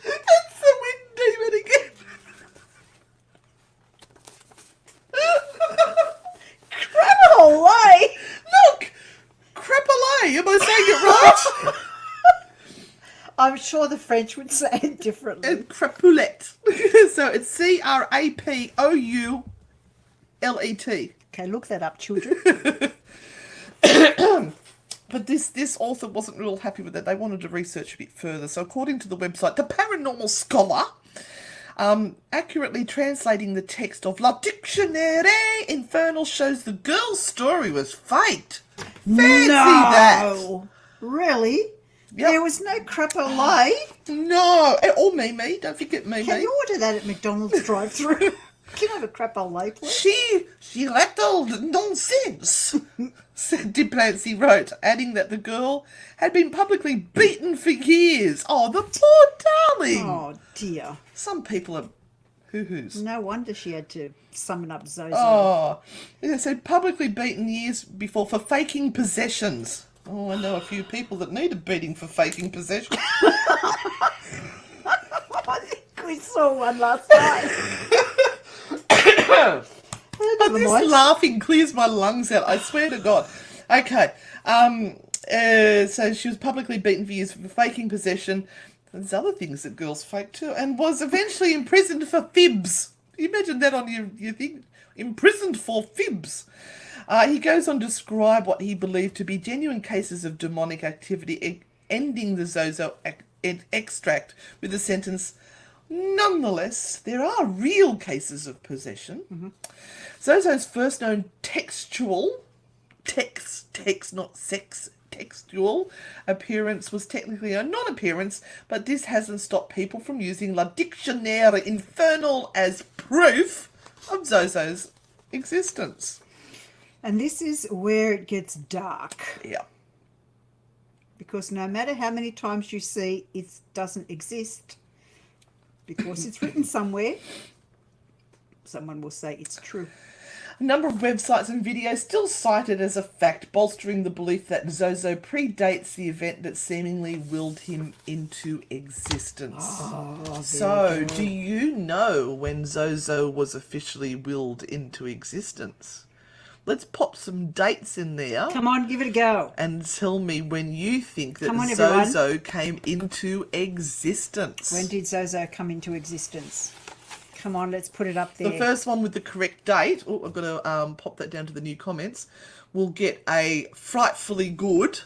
A: That's the wind demon again.
B: Crapolay!
A: Look! Crapolay! Am I saying it right?
B: I'm sure the French would say it differently.
A: And Crapoulette. So it's Crapoulette.
B: Okay, look that up, children.
A: But this author wasn't real happy with it. They wanted to research a bit further. So according to the website, the Paranormal Scholar, accurately translating the text of La Dictionnaire Infernal shows the girl's story was faked. Fancy that.
B: Really?
A: Yep.
B: There was no crapolay?
A: No. Or Mimi. Don't forget Mimi.
B: Can you order that at McDonald's drive-thru? Can I have a crapolay, please?
A: She rattled nonsense, said Duplancy wrote, adding that the girl had been publicly beaten for years. Oh, the poor darling.
B: Oh, dear.
A: Some people are hoo-hoos.
B: No wonder she had to summon up Zozo.
A: Oh, yeah, so publicly beaten years before for faking possessions. Oh, I know a few people that need a beating for faking possession.
B: I think we saw one last night.
A: But this laughing clears my lungs out, I swear to God. Okay, so she was publicly beaten for years for faking possession. There's other things that girls fake too, and was eventually imprisoned for fibs. Can you imagine that on your thing? Imprisoned for fibs. He goes on to describe what he believed to be genuine cases of demonic activity, ending the Zozo extract with the sentence, nonetheless, there are real cases of possession. Mm-hmm. Zozo's first known textual appearance was technically a non-appearance, but this hasn't stopped people from using La Dictionnaire Infernal as proof of Zozo's existence.
B: And this is where it gets dark.
A: Yeah.
B: Because no matter how many times you see it doesn't exist, because it's written somewhere, someone will say it's true.
A: A number of websites and videos still cite it as a fact, bolstering the belief that Zozo predates the event that seemingly willed him into existence.
B: Oh,
A: so, do you know when Zozo was officially willed into existence? Let's pop some dates in there.
B: Come on, give it a go.
A: And tell me when you think that
B: Zozo
A: came into existence.
B: When did Zozo come into existence? Come on, let's put it up there.
A: The first one with the correct date, oh, I've got to pop that down to the new comments, will get a Frightfully Good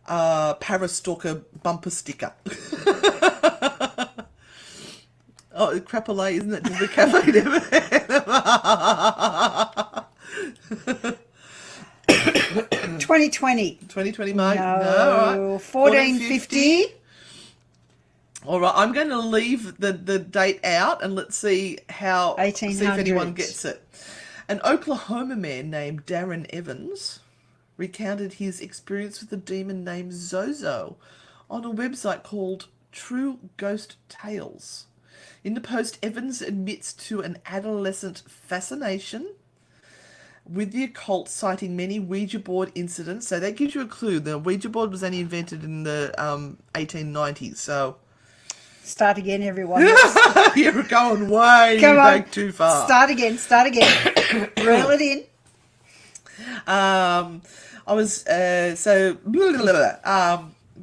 A: Parastalker bumper sticker. Oh, crapolay, isn't it? Just the cafe never had.
B: 2020.
A: 2020, mate.
B: No,
A: all right.
B: 1450.
A: All right, I'm going to leave the date out and let's see how, see if anyone
B: 1800s.
A: gets it. An Oklahoma man named Darren Evans recounted his experience with a demon named Zozo on a website called True Ghost Tales. In the post, Evans admits to an adolescent fascination with the occult, citing many Ouija board incidents. So that gives you a clue. The Ouija board was only invented in the 1890s, so...
B: Start again, everyone.
A: You're going way
B: Come on.
A: back too far.
B: Start again. Reel it in.
A: I was,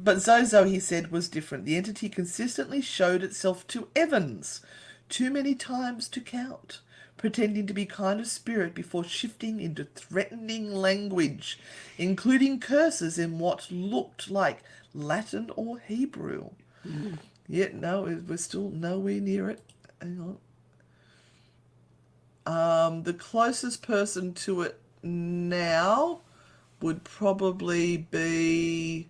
A: but Zozo, he said, was different. The entity consistently showed itself to Evans, too many times to count, pretending to be kind of spirit before shifting into threatening language, including curses in what looked like Latin or Hebrew. Yet, no, we're still nowhere near it. Hang on. The closest person to it now would probably be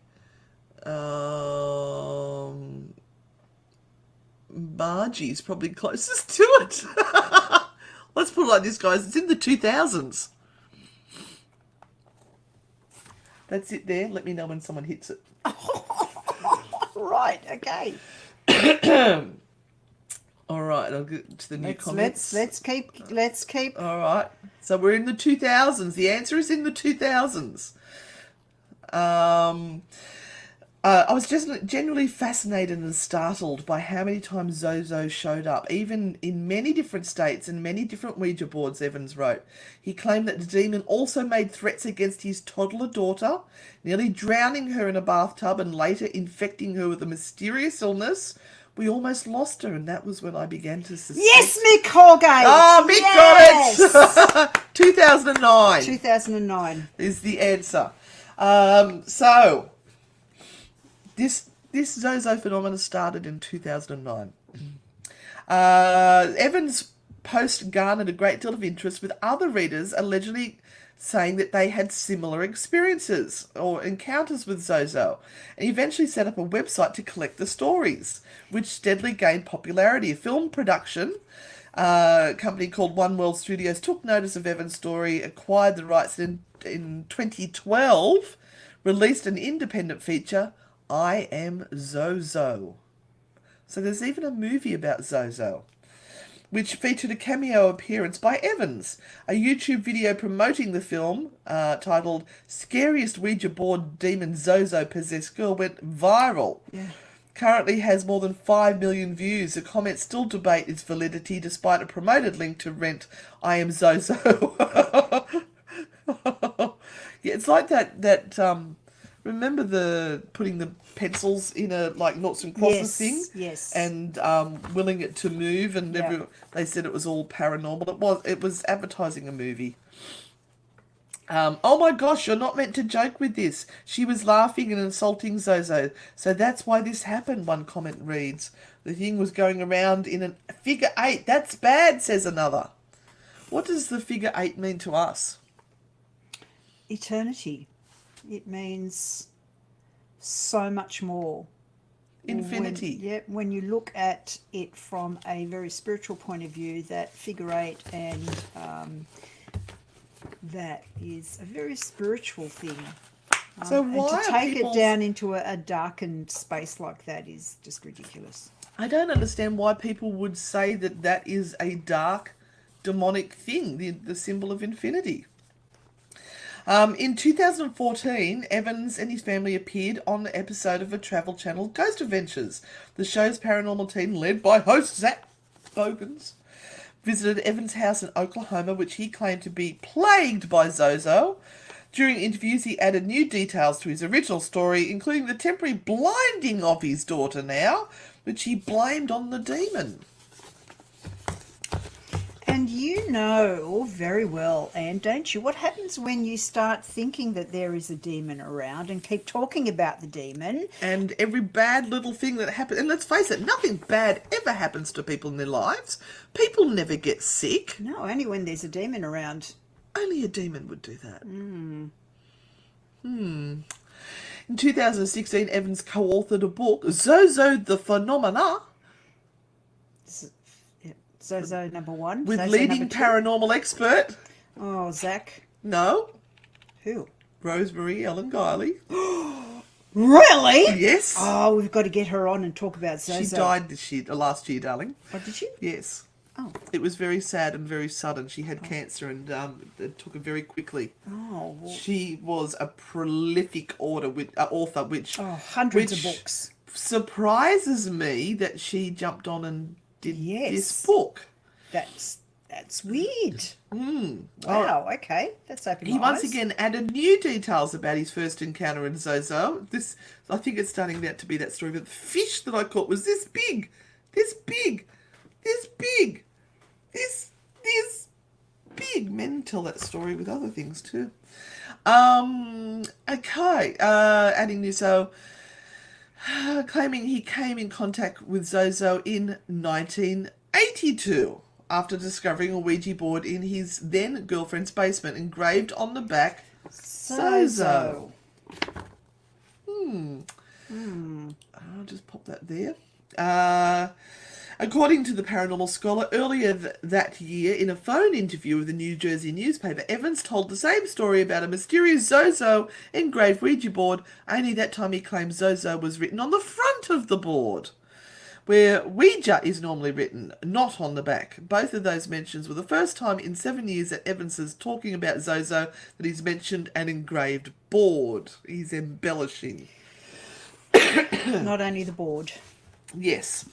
A: Margie's probably closest to it. Let's put it like this, guys. It's in the 2000s. That's it there. Let me know when someone hits it.
B: Right, okay.
A: All right, I'll get to the new comments.
B: Let's keep.
A: All right, so we're in the 2000s. The answer is in the 2000s. I was just genuinely fascinated and startled by how many times Zozo showed up, even in many different states and many different Ouija boards, Evans wrote. He claimed that the demon also made threats against his toddler daughter, nearly drowning her in a bathtub and later infecting her with a mysterious illness. We almost lost her, and that was when I began to suspect...
B: Yes, Mick Holgate!
A: Oh, Mick got it! 2009.
B: 2009.
A: Is the answer. So... This Zozo phenomenon started in 2009. Evans' post garnered a great deal of interest, with other readers allegedly saying that they had similar experiences or encounters with Zozo, and he eventually set up a website to collect the stories, which steadily gained popularity. A film production company called One World Studios took notice of Evans' story, acquired the rights in 2012, released an independent feature, I Am Zozo. So there's even a movie about Zozo, which featured a cameo appearance by Evans. A YouTube video promoting the film, titled Scariest Ouija Board Demon Zozo Possessed Girl, went viral. Yeah. Currently has more than 5 million views. The comments still debate its validity despite a promoted link to rent I Am Zozo. Yeah, it's like that remember the putting the pencils in a like noughts and crosses thing?
B: Yes.
A: And willing it to move, and they said it was all paranormal. It was advertising a movie. Oh my gosh, you're not meant to joke with this. She was laughing and insulting Zozo. So that's why this happened, one comment reads. The thing was going around in a figure 8. That's bad, says another. What does the figure 8 mean to us?
B: Eternity. It means so much more.
A: Infinity.
B: When you look at it from a very spiritual point of view, that figure 8 and that is a very spiritual thing.
A: So
B: and
A: why
B: to take
A: people...
B: it down into a darkened space like that is just ridiculous.
A: I don't understand why people would say that that is a dark, demonic thing, the symbol of infinity. In 2014, Evans and his family appeared on an episode of a Travel Channel Ghost Adventures. The show's paranormal team, led by host Zach Bogans, visited Evans' house in Oklahoma, which he claimed to be plagued by Zozo. During interviews, he added new details to his original story, including the temporary blinding of his daughter now, which he blamed on the demon.
B: And you know very well, Anne, don't you? What happens when you start thinking that there is a demon around and keep talking about the demon?
A: And every bad little thing that happens, and let's face it, nothing bad ever happens to people in their lives. People never get sick.
B: No, only when there's a demon around.
A: Only a demon would do that. In 2016, Evans co-authored a book, Zozo the Phenomena,
B: Zozo number 1.
A: with
B: Zozo
A: leading
B: number 2.
A: paranormal expert.
B: Oh, Zach.
A: No,
B: Who?
A: Rosemary Ellen Guiley.
B: Really?
A: Yes.
B: Oh, we've got to get her on and talk about Zozo.
A: She died last year, darling.
B: Oh, did she?
A: Yes.
B: Oh.
A: It was very sad and very sudden. She had cancer and it took her very quickly.
B: Oh. Well,
A: She was a prolific author, which
B: hundreds of books.
A: surprises me that she jumped on and did this book.
B: That's weird. Wow, okay. That's opened
A: He
B: my
A: once
B: eyes.
A: again added new details about his first encounter in Zozo. I think it's starting out to be that story, but the fish that I caught was this big, this big, this big, this big. Men tell that story with other things too. Okay, adding new, so claiming he came in contact with Zozo in 1982 after discovering a Ouija board in his then girlfriend's basement, engraved on the back, Zozo. I'll just pop that there. According to the Paranormal Scholar, earlier that year, in a phone interview with a New Jersey newspaper, Evans told the same story about a mysterious Zozo engraved Ouija board, only that time he claimed Zozo was written on the front of the board, where Ouija is normally written, not on the back. Both of those mentions were the first time in 7 years that Evans is talking about Zozo that he's mentioned an engraved board. He's embellishing.
B: Not only the board.
A: Yes.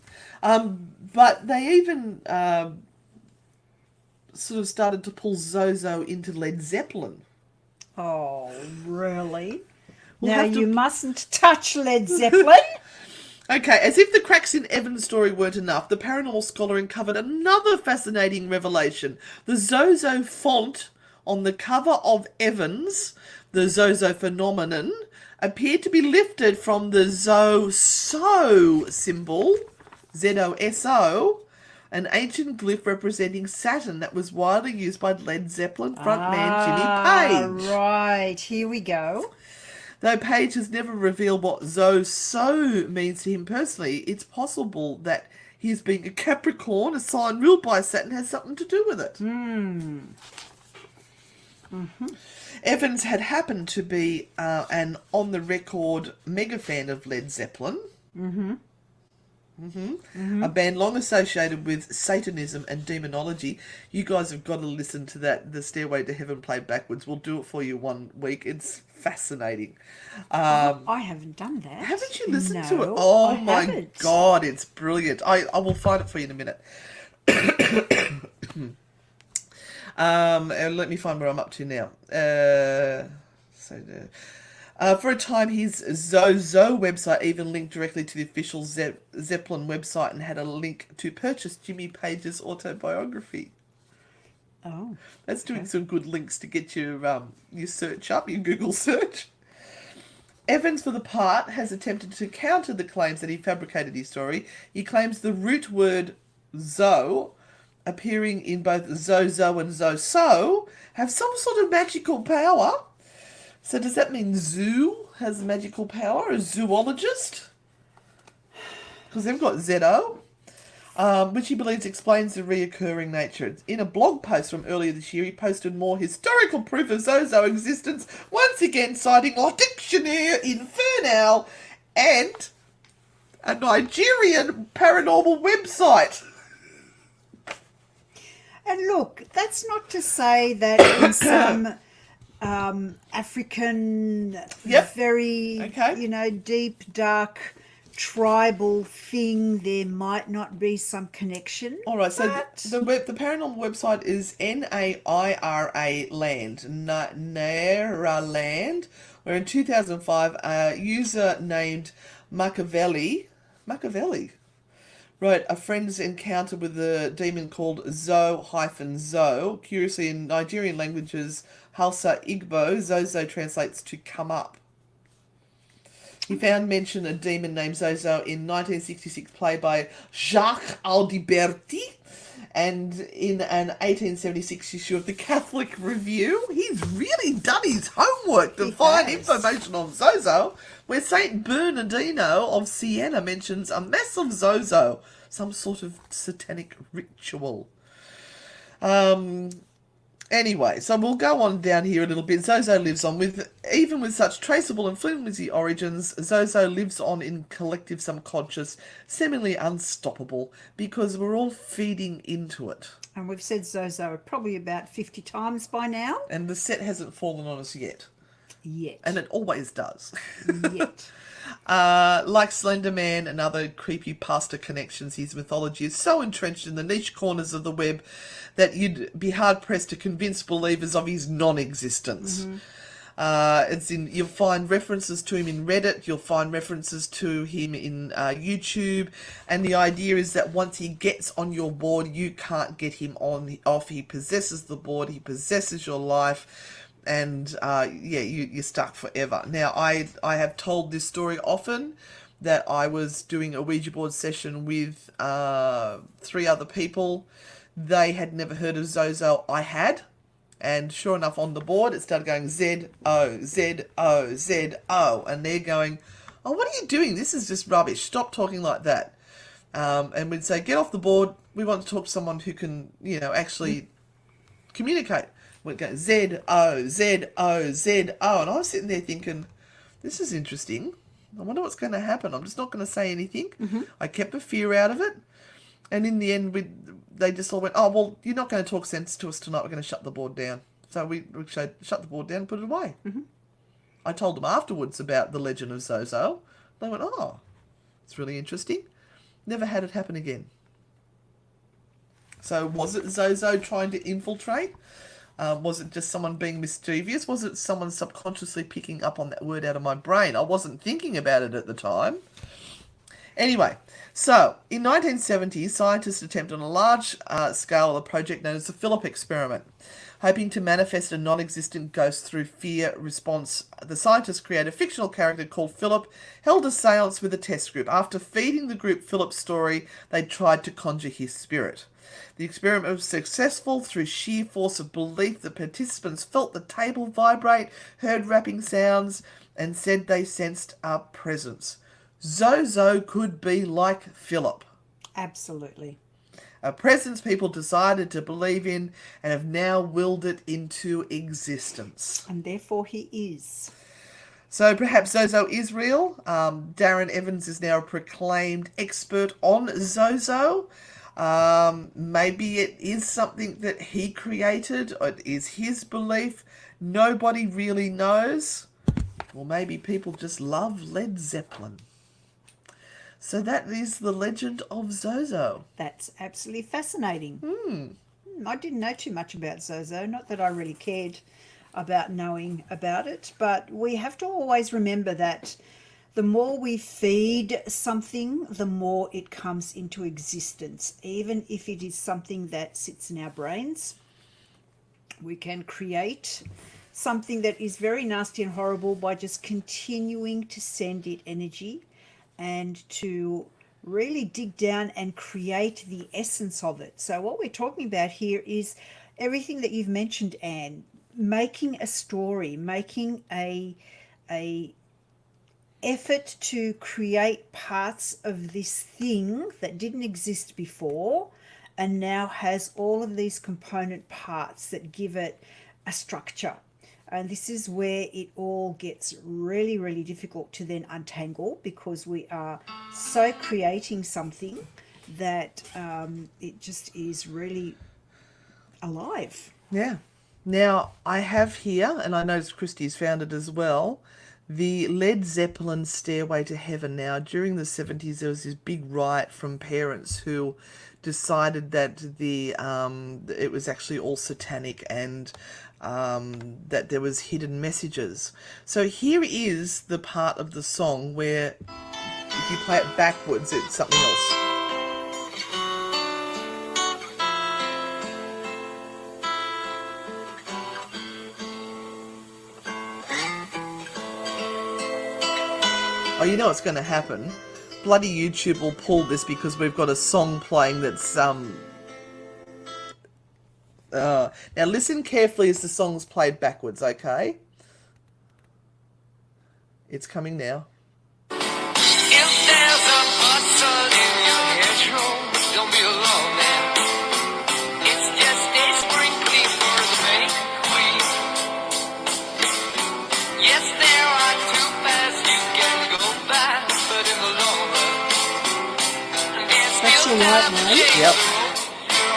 A: But they even sort of started to pull Zozo into Led Zeppelin.
B: Oh, really?
A: We'll
B: now
A: have to-
B: you mustn't touch Led Zeppelin.
A: Okay, as if the cracks in Evans' story weren't enough, the Paranormal Scholar uncovered another fascinating revelation. The Zozo font on the cover of Evans, the Zozo phenomenon, appeared to be lifted from the Zoso symbol, Z-O-S-O, an ancient glyph representing Saturn that was widely used by Led Zeppelin frontman Jimmy Page.
B: Right, here we go.
A: Though Page has never revealed what Zoso means to him personally, it's possible that his being a Capricorn, a sign ruled by Saturn, has something to do with it. Evans had happened to be an on-the-record mega fan of Led Zeppelin. A band long associated with Satanism and demonology. You guys have got to listen to that, The Stairway to Heaven played backwards. We'll do it for you one week. It's fascinating.
B: I haven't done that.
A: Haven't you listened to it?
B: No,
A: Oh
B: I
A: my
B: haven't.
A: God, it's brilliant. I will find it for you in a minute. Let me find where I'm up to now. For a time, his Zozo website even linked directly to the official Zeppelin website and had a link to purchase Jimmy Page's autobiography.
B: Oh.
A: That's doing some good links to get your search up, your Google search. Evans, for the part, has attempted to counter the claims that he fabricated his story. He claims the root word Zo, appearing in both Zozo and Zoso, have some sort of magical power. So does that mean zoo has magical power? A zoologist? Because they've got ZO, which he believes explains the reoccurring nature. In a blog post from earlier this year, he posted more historical proof of Zozo existence, once again citing La Dictionnaire Infernal and a Nigerian paranormal website.
B: And look, that's not to say that in some African, very,
A: Okay.
B: deep, dark, tribal thing, there might not be some connection.
A: All right, so
B: but-
A: the paranormal website is NAIRA Land, Naira Land, where in 2005 a user named Machiavelli wrote, a friend's encounter with a demon called Zo-Zo. Curiously, in Nigerian languages, Hausa Igbo, Zozo translates to come up. He found mention a demon named Zozo in 1966 play by Jacques Aldiberti, and in an 1876 issue of the Catholic Review. He's really done his homework to find information on Zozo, where Saint Bernardino of Siena mentions a massive Zozo, some sort of satanic ritual. Anyway, so we'll go on down here a little bit. Zozo lives on. Even with such traceable and flimsy origins, Zozo lives on in collective subconscious, seemingly unstoppable, because we're all feeding into it.
B: And we've said Zozo probably about 50 times by now.
A: And the set hasn't fallen on us yet. And it always does. Like Slender Man and other creepypasta connections, his mythology is so entrenched in the niche corners of the web that you'd be hard-pressed to convince believers of his non-existence. You'll find references to him in Reddit, you'll find references to him in YouTube, and the idea is that once he gets on your board, you can't get him off. He possesses the board, he possesses your life, and you're stuck forever. Now, I have told this story often, that I was doing a Ouija board session with 3 other people. They had never heard of Zozo. I had. And sure enough, on the board, it started going Z-O, Z-O, Z-O. And they're going, oh, what are you doing? This is just rubbish. Stop talking like that. And we'd say, get off the board. We want to talk to someone who can, actually communicate. We'd go Z-O, Z-O, Z-O. And I was sitting there thinking, this is interesting. I wonder what's going to happen. I'm just not going to say anything. I kept the fear out of it. And in the end, they just all went, oh, well, you're not going to talk sense to us tonight. We're going to shut the board down. So we shut the board down and put it away. I told them afterwards about the legend of Zozo. They went, oh, it's really interesting. Never had it happen again. So was it Zozo trying to infiltrate? Was it just someone being mischievous? Was it someone subconsciously picking up on that word out of my brain? I wasn't thinking about it at the time. Anyway, so in 1970, scientists attempted on a large scale a project known as the Philip experiment. Hoping to manifest a non-existent ghost through fear response, the scientists created a fictional character called Philip, held a seance with a test group. After feeding the group Philip's story, they tried to conjure his spirit. The experiment was successful through sheer force of belief. The participants felt the table vibrate, heard rapping sounds, and said they sensed a presence. Zozo could be like Philip.
B: Absolutely.
A: A presence people decided to believe in and have now willed it into existence.
B: And therefore he is.
A: So perhaps Zozo is real. Darren Evans is now a proclaimed expert on Zozo. Maybe it is something that he created, or it is his belief. Nobody really knows. Or maybe people just love Led Zeppelin. So that is the legend of Zozo.
B: That's absolutely fascinating. I didn't know too much about Zozo. Not that I really cared about knowing about it. But we have to always remember that the more we feed something, the more it comes into existence. Even if it is something that sits in our brains, we can create something that is very nasty and horrible by just continuing to send it energy and to really dig down and create the essence of it. So what we're talking about here is everything that you've mentioned, Anne, making a story, making a effort to create parts of this thing that didn't exist before and now has all of these component parts that give it a structure. And this is where it all gets really, really difficult to then untangle, because we are so creating something that it just is really alive.
A: Yeah. Now, I have here, and I noticed Christy's found it as well, the Led Zeppelin Stairway to Heaven. Now, during the 70s, there was this big riot from parents who decided that it was actually all satanic and that there was hidden messages. So here is the part of the song where if you play it backwards, it's something else. you know what's going to happen? Bloody YouTube will pull this because we've got a song playing that's now listen carefully as the song's played backwards, okay? It's coming now.
D: If there's a bustle in your hedgerow, don't be alone now. It's just a sprinkling for the May Queen. Yes, there are two paths you can go by, but in the long run, there's
B: That's
D: still
B: all right,
D: time to
B: mate.
D: change
A: Yep.
D: the road you're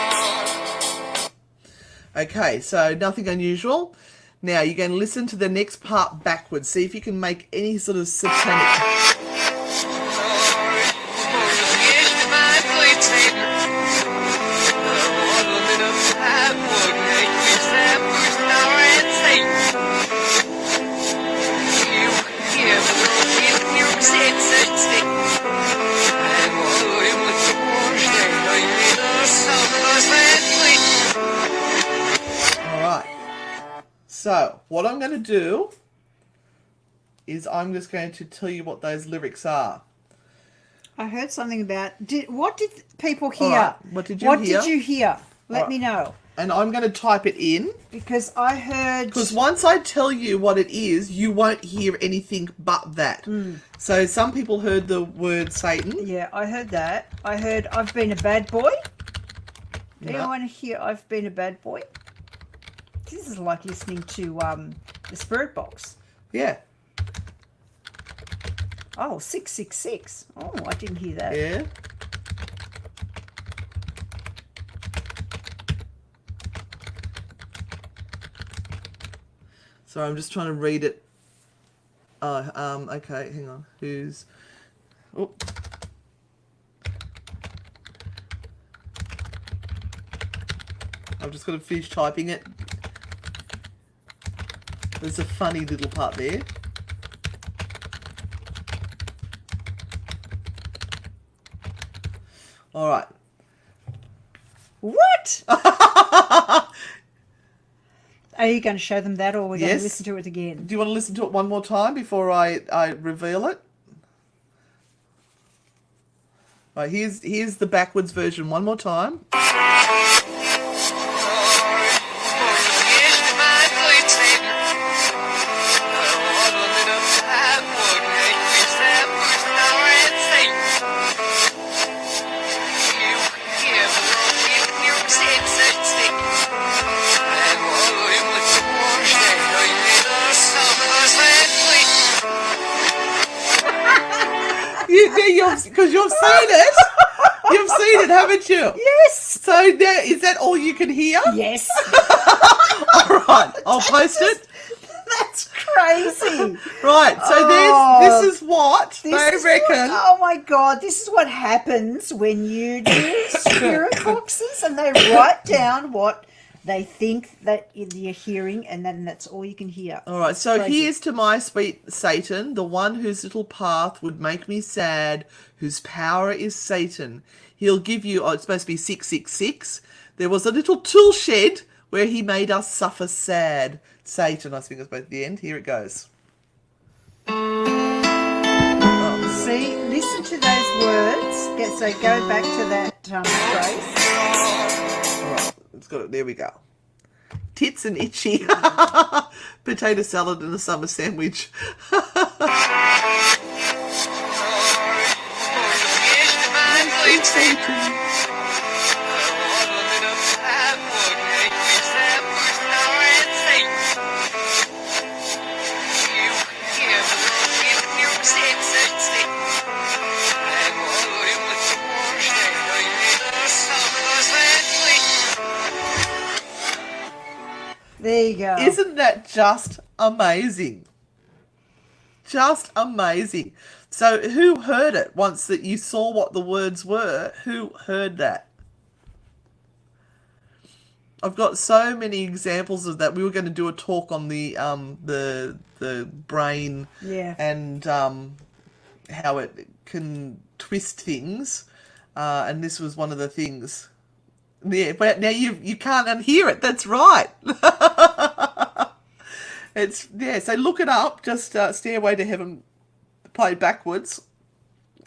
D: on.
A: Okay, so nothing unusual. Now you're going to listen to the next part backwards. See if you can make any sort of satanic... Alright. So, what I'm going to do is I'm just going to tell you what those lyrics are.
B: I heard something about. What did people hear?
A: All right, what did you
B: What
A: hear?
B: did you hear? Let
A: All
B: me know.
A: And I'm going to type it in.
B: Because I heard.
A: Because once I tell you what it is, you won't hear anything but that. So some people heard the word Satan.
B: Yeah, I heard that. I heard I've been a bad boy.
A: Yeah.
B: Anyone hear I've been a bad boy? This is like listening to the Spirit Box.
A: Yeah.
B: Oh, 666. Oh, I didn't hear that.
A: Yeah. So I'm just trying to read it. Okay, hang on. Who's... Oh. I've just got to finish typing it. There's a funny little part there. All right.
B: What? Are you going to show them that, or are we going
A: Yes.
B: to listen to it again?
A: Do you want to listen to it one more time before I reveal it? All right, here's the backwards version one more time. Because you've seen it. You've seen it, haven't you?
B: Yes.
A: So now, is that all you can hear?
B: Yes.
A: All right, I'll post it.
B: That's crazy.
A: Right, so
B: Oh,
A: this is what
B: This
A: they
B: is
A: reckon.
B: what- oh my God, this is what happens when you do spirit boxes and they write down what they think that you're hearing, and then that's all you can hear.
A: All right, so
B: Crazy.
A: here's to my sweet Satan, the one whose little path would make me sad, whose power is Satan. He'll give you, it's supposed to be 666. There was a little tool shed where he made us suffer sad. Satan, I think it's both the end. Here it goes. Oh,
B: See, listen to those words. So go back to that phrase.
A: all right, it's got it. There we go. Tits and itchy. Potato salad and a summer sandwich. Satan.
B: There you go.
A: Isn't that just amazing? Just amazing. So who heard it once that you saw what the words were? Who heard that? I've got so many examples of that. We were going to do a talk on the brain
B: Yeah.
A: and how it can twist things, and this was one of the things. Yeah, but now you can't unhear it. That's right. So look it up. Just Stairway to Heaven played backwards.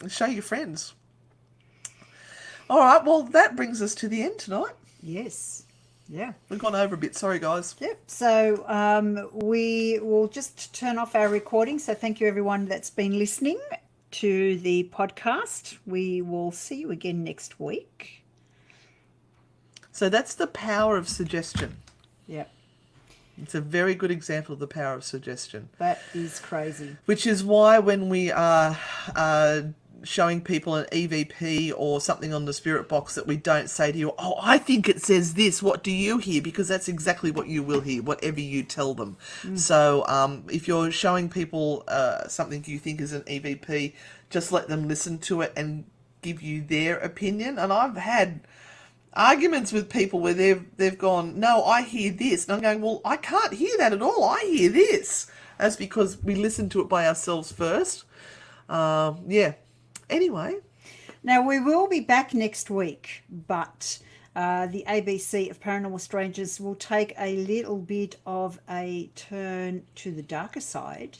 A: Show your friends. All right, well, that brings us to the end tonight.
B: Yes. Yeah.
A: We've gone over a bit. Sorry, guys.
B: Yep. So we will just turn off our recording. So thank you, everyone that's been listening to the podcast. We will see you again next week.
A: So that's the power of suggestion.
B: Yep.
A: It's a very good example of the power of suggestion.
B: That is crazy.
A: Which is why when we are showing people an EVP or something on the spirit box, that we don't say to you, oh, I think it says this, what do you hear? Because that's exactly what you will hear, whatever you tell them. So if you're showing people something you think is an EVP, just let them listen to it and give you their opinion. And I've had arguments with people where they've gone, no, I hear this. And I'm going, well, I can't hear that at all. I hear this. That's because we listened to it by ourselves first. Yeah. Anyway.
B: Now, we will be back next week, but the ABC of Paranormal Strangers will take a little bit of a turn to the darker side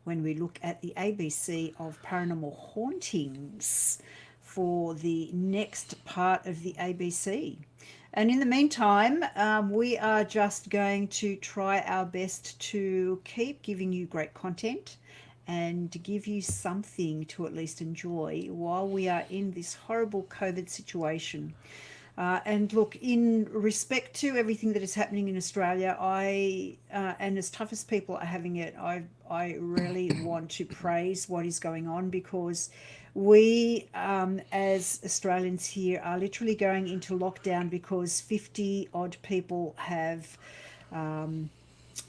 B: when we look at the ABC of Paranormal Hauntings for the next part of the ABC. And in the meantime, we are just going to try our best to keep giving you great content and to give you something to at least enjoy while we are in this horrible COVID situation. And look, in respect to everything that is happening in Australia, and as tough as people are having it, I really want to praise what is going on, because we, as Australians here, are literally going into lockdown because 50 odd people have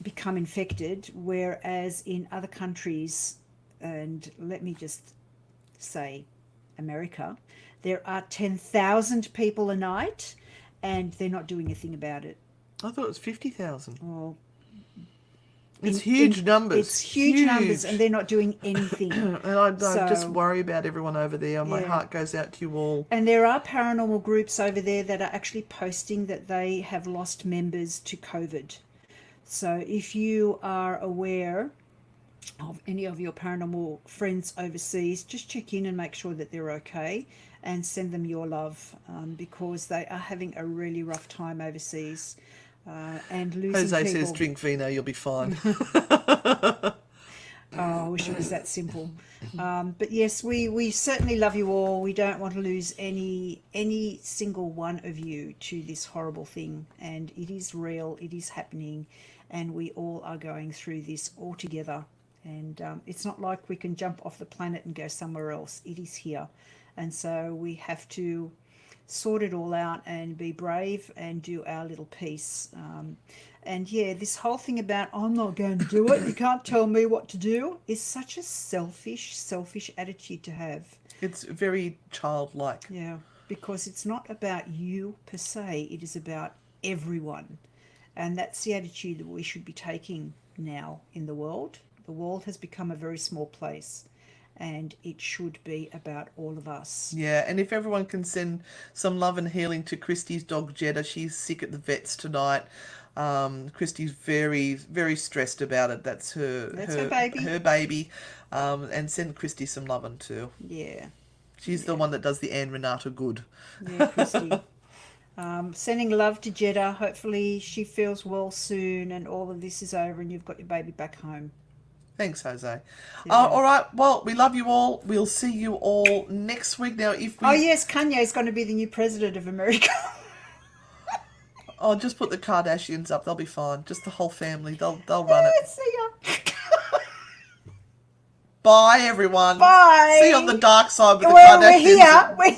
B: become infected, whereas in other countries, and let me just say America, there are 10,000 people a night and they're not doing a thing about it.
A: I thought it was 50,000.
B: Well,
A: It's huge numbers.
B: It's huge numbers, and they're not doing anything.
A: And I just worry about everyone over there. My heart goes out to you all.
B: And there are paranormal groups over there that are actually posting that they have lost members to COVID. So if you are aware of any of your paranormal friends overseas, just check in and make sure that they're okay, and send them your love, because they are having a really rough time overseas. And losing
A: Jose
B: people.
A: says, drink vino, you'll be fine.
B: Oh, I wish it was that simple. But yes, we certainly love you all. We don't want to lose any single one of you to this horrible thing. And it is real, it is happening, and we all are going through this all together. And it's not like we can jump off the planet and go somewhere else. It is here. And so we have to sort it all out and be brave and do our little piece. And yeah, this whole thing about, I'm not going to do it, you can't tell me what to do, is such a selfish attitude to have.
A: It's very childlike.
B: Yeah, because it's not about you per se, it is about everyone. And that's the attitude that we should be taking now in the world. The world has become a very small place, and it should be about all of us.
A: Yeah, and if everyone can send some love and healing to Christy's dog Jetta, she's sick at the vets tonight. Christy's very, very stressed about it. That's her baby. And send Christy some loving too.
B: Yeah.
A: She's the one that does the Anne Renata good.
B: Yeah, Christy. Sending love to Jetta. Hopefully she feels well soon and all of this is over and you've got your baby back home.
A: Thanks, Jose.
B: Yeah.
A: All right. Well, we love you all. We'll see you all next week. Now, if we...
B: Oh, yes, Kanye's going to be the new president of America.
A: Oh, just put the Kardashians up. They'll be fine. Just the whole family. They'll run it.
B: See ya.
A: Bye, everyone.
B: Bye.
A: See you on the dark side with the
B: Well,
A: Kardashians.
B: we're here.